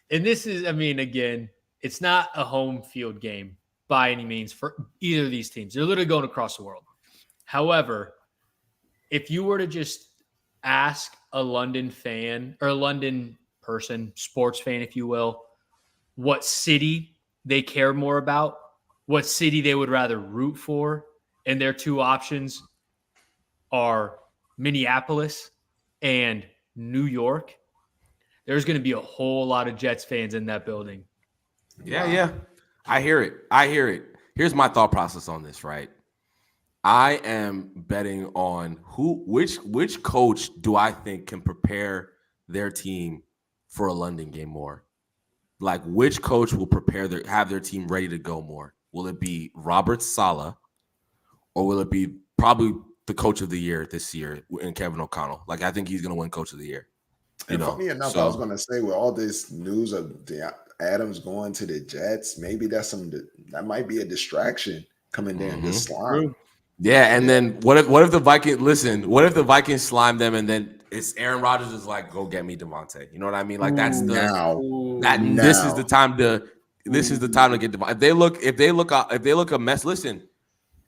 and this is, I mean, again, it's not a home field game by any means for either of these teams. They're literally going across the world. However, if you were to just ask a London fan or a London person, sports fan, if you will, what city they care more about, what city they would rather root for, and their two options are Minneapolis and New York, there's going to be a whole lot of Jets fans in that building. Yeah. I hear it. Here's my thought process on this, right? I am betting on which coach do I think can prepare their team for a London game more? Like which coach will have their team ready to go more? Will it be Robert Saleh or will it be probably the coach of the year this year in Kevin O'Connell? Like I think he's going to win coach of the year. And funny enough, I was going to say with all this news of the Adams going to the Jets, maybe that might be a distraction coming there in this slime. Yeah, and then what if the Vikings what if the Vikings slime them and then it's Aaron Rodgers is like, go get me Devontae. You know what I mean? Like this is the time to get Devontae. If they look a mess, listen,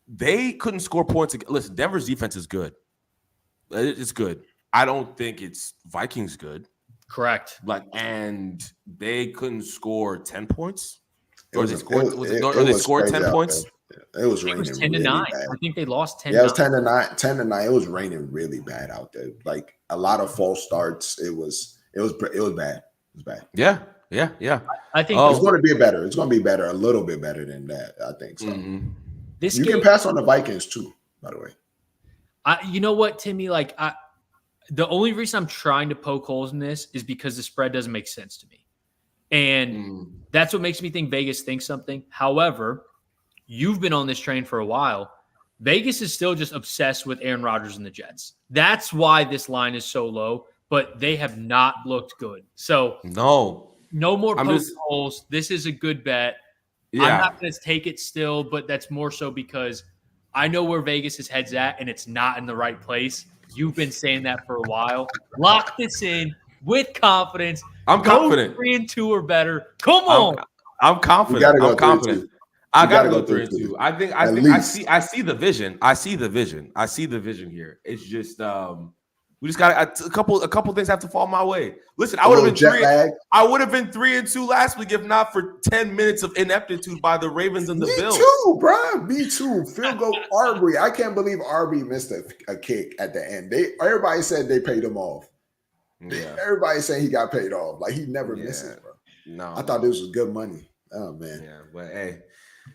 they couldn't score points. Listen, Denver's defense is good. It's good. I don't think it's Vikings good. Correct. And they couldn't score 10 points. They scored 10 points. It was raining 10 to 9. Bad. I think they lost 10. Yeah, it was 10 to 9. 10 to 9. It was raining really bad out there. Like a lot of false starts. It was bad. It was bad. Yeah. I think it's going to be better. It's going to be better, a little bit better than that. I think so. Mm-hmm. You can pass on the Vikings too, by the way. You know what, Timmy? Like the only reason I'm trying to poke holes in this is because the spread doesn't make sense to me, and that's what makes me think Vegas thinks something. However, you've been on this train for a while. Vegas is still just obsessed with Aaron Rodgers and the Jets. That's why this line is so low, but they have not looked good. So no more poke holes. This is a good bet. Yeah. I'm not going to take it still, but that's more so because I know where Vegas' head's at, and it's not in the right place. You've been saying that for a while. Lock this in with confidence. I'm confident. 3-2 or better. Come on. I'm confident. I'm confident. I gotta go 3-2. I see the vision. I see the vision here. It's just we just got a couple things have to fall my way. Listen, I would have been 3-2 last week if not for 10 minutes of ineptitude by the Ravens and the Bills. Me too, bro. Me too. Field goal Arbery. I can't believe Arbery missed a kick at the end. Everybody said they paid him off. Yeah. Everybody saying he got paid off. Like he never misses, bro. No, I thought this was good money. Oh man. Yeah, but hey,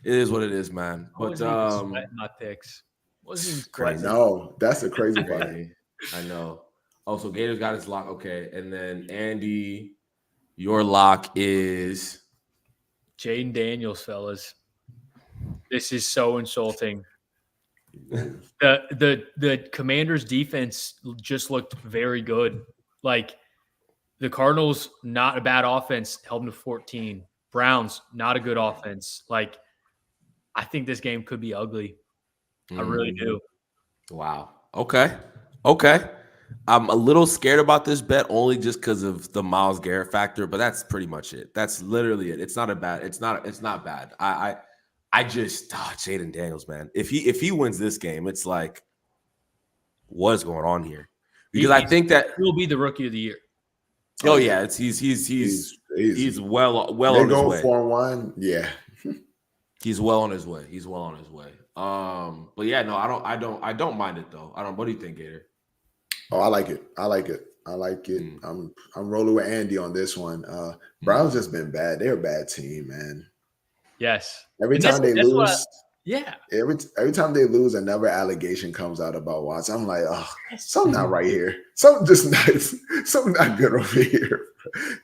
it is what it is, man. But my picks wasn't even crazy. No, that's the crazy part. I know. Oh, so Gators got his lock. Okay. And then Andy, your lock is Jaden Daniels, fellas. This is so insulting. The Commanders' defense just looked very good. Like the Cardinals, not a bad offense, held them to 14. Browns, not a good offense. Like I think this game could be ugly. I really do. Wow. Okay. I'm a little scared about this bet only just because of the Myles Garrett factor, but that's pretty much it. That's literally it. It's not bad. It's not bad. I just Jaden Daniels, man. If he wins this game, it's like, what is going on here? Because I think that he'll be the rookie of the year. Oh yeah, he's well on his way. 4-1, yeah. He's well on his way. But yeah, no, I don't mind it though. What do you think, Gator? Oh, I like it. I'm rolling with Andy on this one. Browns just been bad. They're a bad team, man. Yes. Every time they lose, yeah. Every time they lose, another allegation comes out about Watson. I'm like, oh, something not right here. Something not good over here.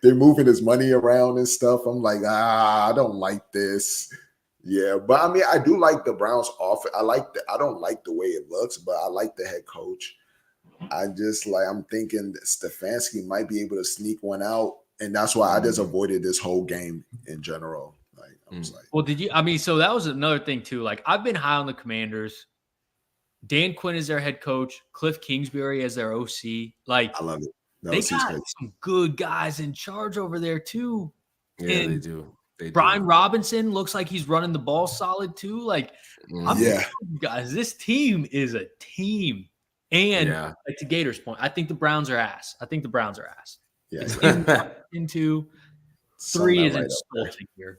They're moving his money around and stuff. I'm like, I don't like this. Yeah, but I mean, I do like the Browns offense. I don't like the way it looks, but I like the head coach. I'm thinking that Stefanski might be able to sneak one out, and that's why I just avoided this whole game in general. Like, I was like, well, so that was another thing too. Like, I've been high on the Commanders. Dan Quinn is their head coach. Cliff Kingsbury as their OC. Like, I love it. They got some good guys in charge over there too. Yeah, and they do. Brian Robinson looks like he's running the ball solid too. Like, guys, this team is a team. And like to Gator's point, I think the Browns are ass. Yeah. Into 3 is insulting here.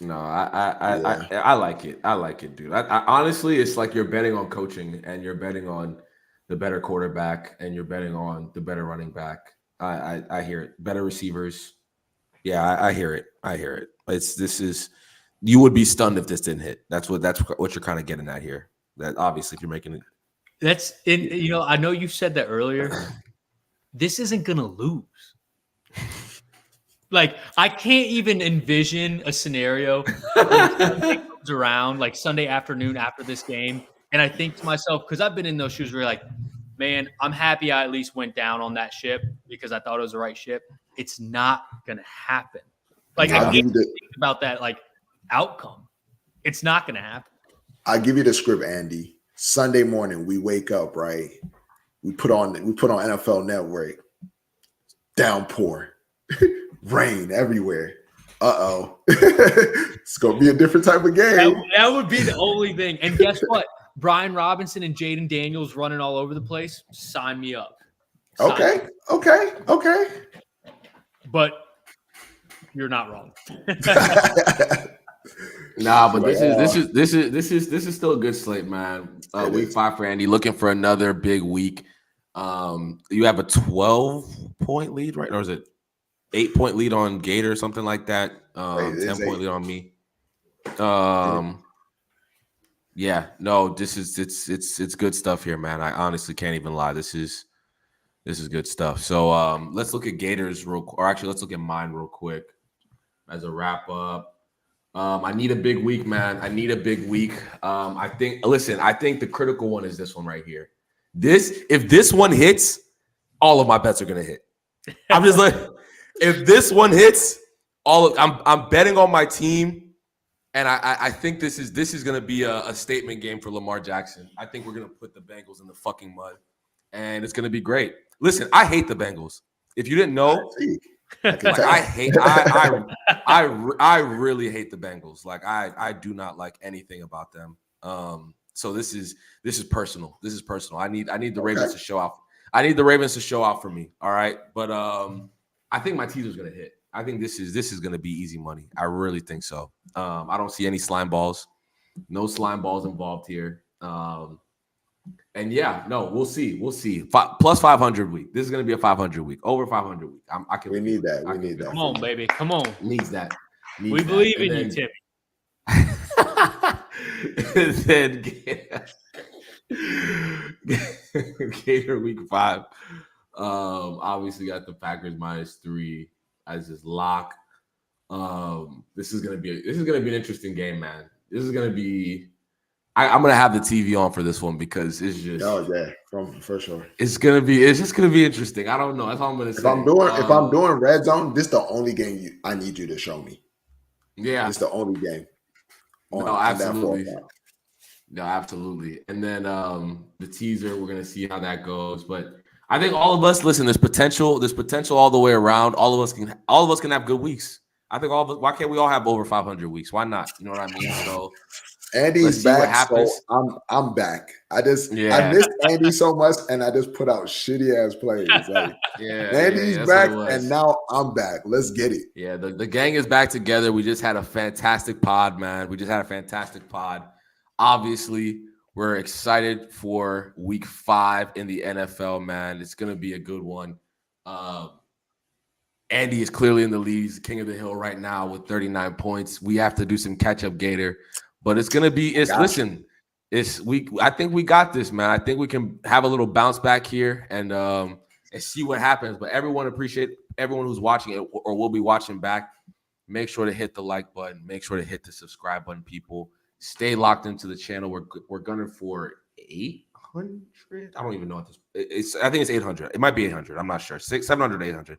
No, I like it. I like it, dude. I honestly, it's like you're betting on coaching and you're betting on the better quarterback and you're betting on the better running back. I hear it. Better receivers. Yeah, I hear it. You would be stunned if this didn't hit. That's what you're kind of getting at here. That obviously if you're making it. I know you said that earlier. This isn't going to lose. Like, I can't even envision a scenario when Sunday comes around, like Sunday afternoon after this game. And I think to myself, because I've been in those shoes where you're like, man, I'm happy I at least went down on that ship because I thought it was the right ship. It's not going to happen. Like, I can't think about that, like, outcome. It's not going to happen. I'll give you the script, Andy. Sunday morning, we wake up, right? We put on NFL Network. Downpour. Rain everywhere. It's going to be a different type of game. That would be the only thing. And guess what? Brian Robinson and Jaden Daniels running all over the place. Sign me up. Okay. But you're not wrong. Nah, but this is still a good slate, man. Week 5 for Andy, looking for another big week. You have a 12-point lead, right? Or is it 8-point lead on Gator or something like that? 10-point lead on me. Yeah, no, it's good stuff here, man. I honestly can't even lie. This is good stuff. So let's look at Gators let's look at mine real quick as a wrap up. I need a big week, man. I need a big week. I think the critical one is this one right here. If this one hits, all of my bets are gonna hit. I'm just like, if this one hits, I'm betting on my team. And I think this is going to be a statement game for Lamar Jackson. I think we're going to put the Bengals in the fucking mud, and it's going to be great. Listen, I hate the Bengals. If you didn't know, I really hate the Bengals. Like I do not like anything about them. So this is personal. This is personal. I need the Ravens to show out. I need the Ravens to show out for me. All right, but I think my teaser's going to hit. I think this is going to be easy money. I really think so. I don't see any slime balls. No slime balls involved here. And yeah, no, we'll see. Plus 500 week. This is going to be a 500 week. Over 500 week. We need that. We need that. Come on, baby. Come on. Needs that. We believe in you, Temi. Then Gator week 5. Obviously got the Packers -3 as his lock. This is gonna be an interesting game, man. This is gonna be. I'm gonna have the TV on for this one because it's just. Oh yeah, for sure. It's just gonna be interesting. I don't know. That's all I'm gonna say. If I'm doing red zone, this is the only game I need you to show me. Yeah, it's the only game. No, absolutely. No, absolutely. And then the teaser, we're gonna see how that goes, but. I think all of us listen. There's potential all the way around. All of us can have good weeks. I think all of us. Why can't we all have over 500 weeks? Why not? You know what I mean? So Andy's back. So I'm back. I missed Andy so much, and I just put out shitty ass plays. Like, Andy's back, and now I'm back. Let's get it. Yeah, the gang is back together. We just had a fantastic pod, man. Obviously. We're excited for week 5 in the NFL, man. It's going to be a good one. Andy is clearly in the lead. He's the king of the hill right now with 39 points. We have to do some catch-up, Gator. But it's going to be I think we got this, man. I think we can have a little bounce back here and see what happens. But appreciate everyone who's watching it or will be watching back. Make sure to hit the like button. Make sure to hit the subscribe button, people. Stay locked into the channel. We're gunning for 800. I don't even know what this. I think it's 800. It might be 800. I'm not sure. 700, 800.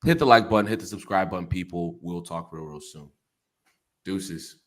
Hit the like button. Hit the subscribe button, people. We'll talk real soon. Deuces.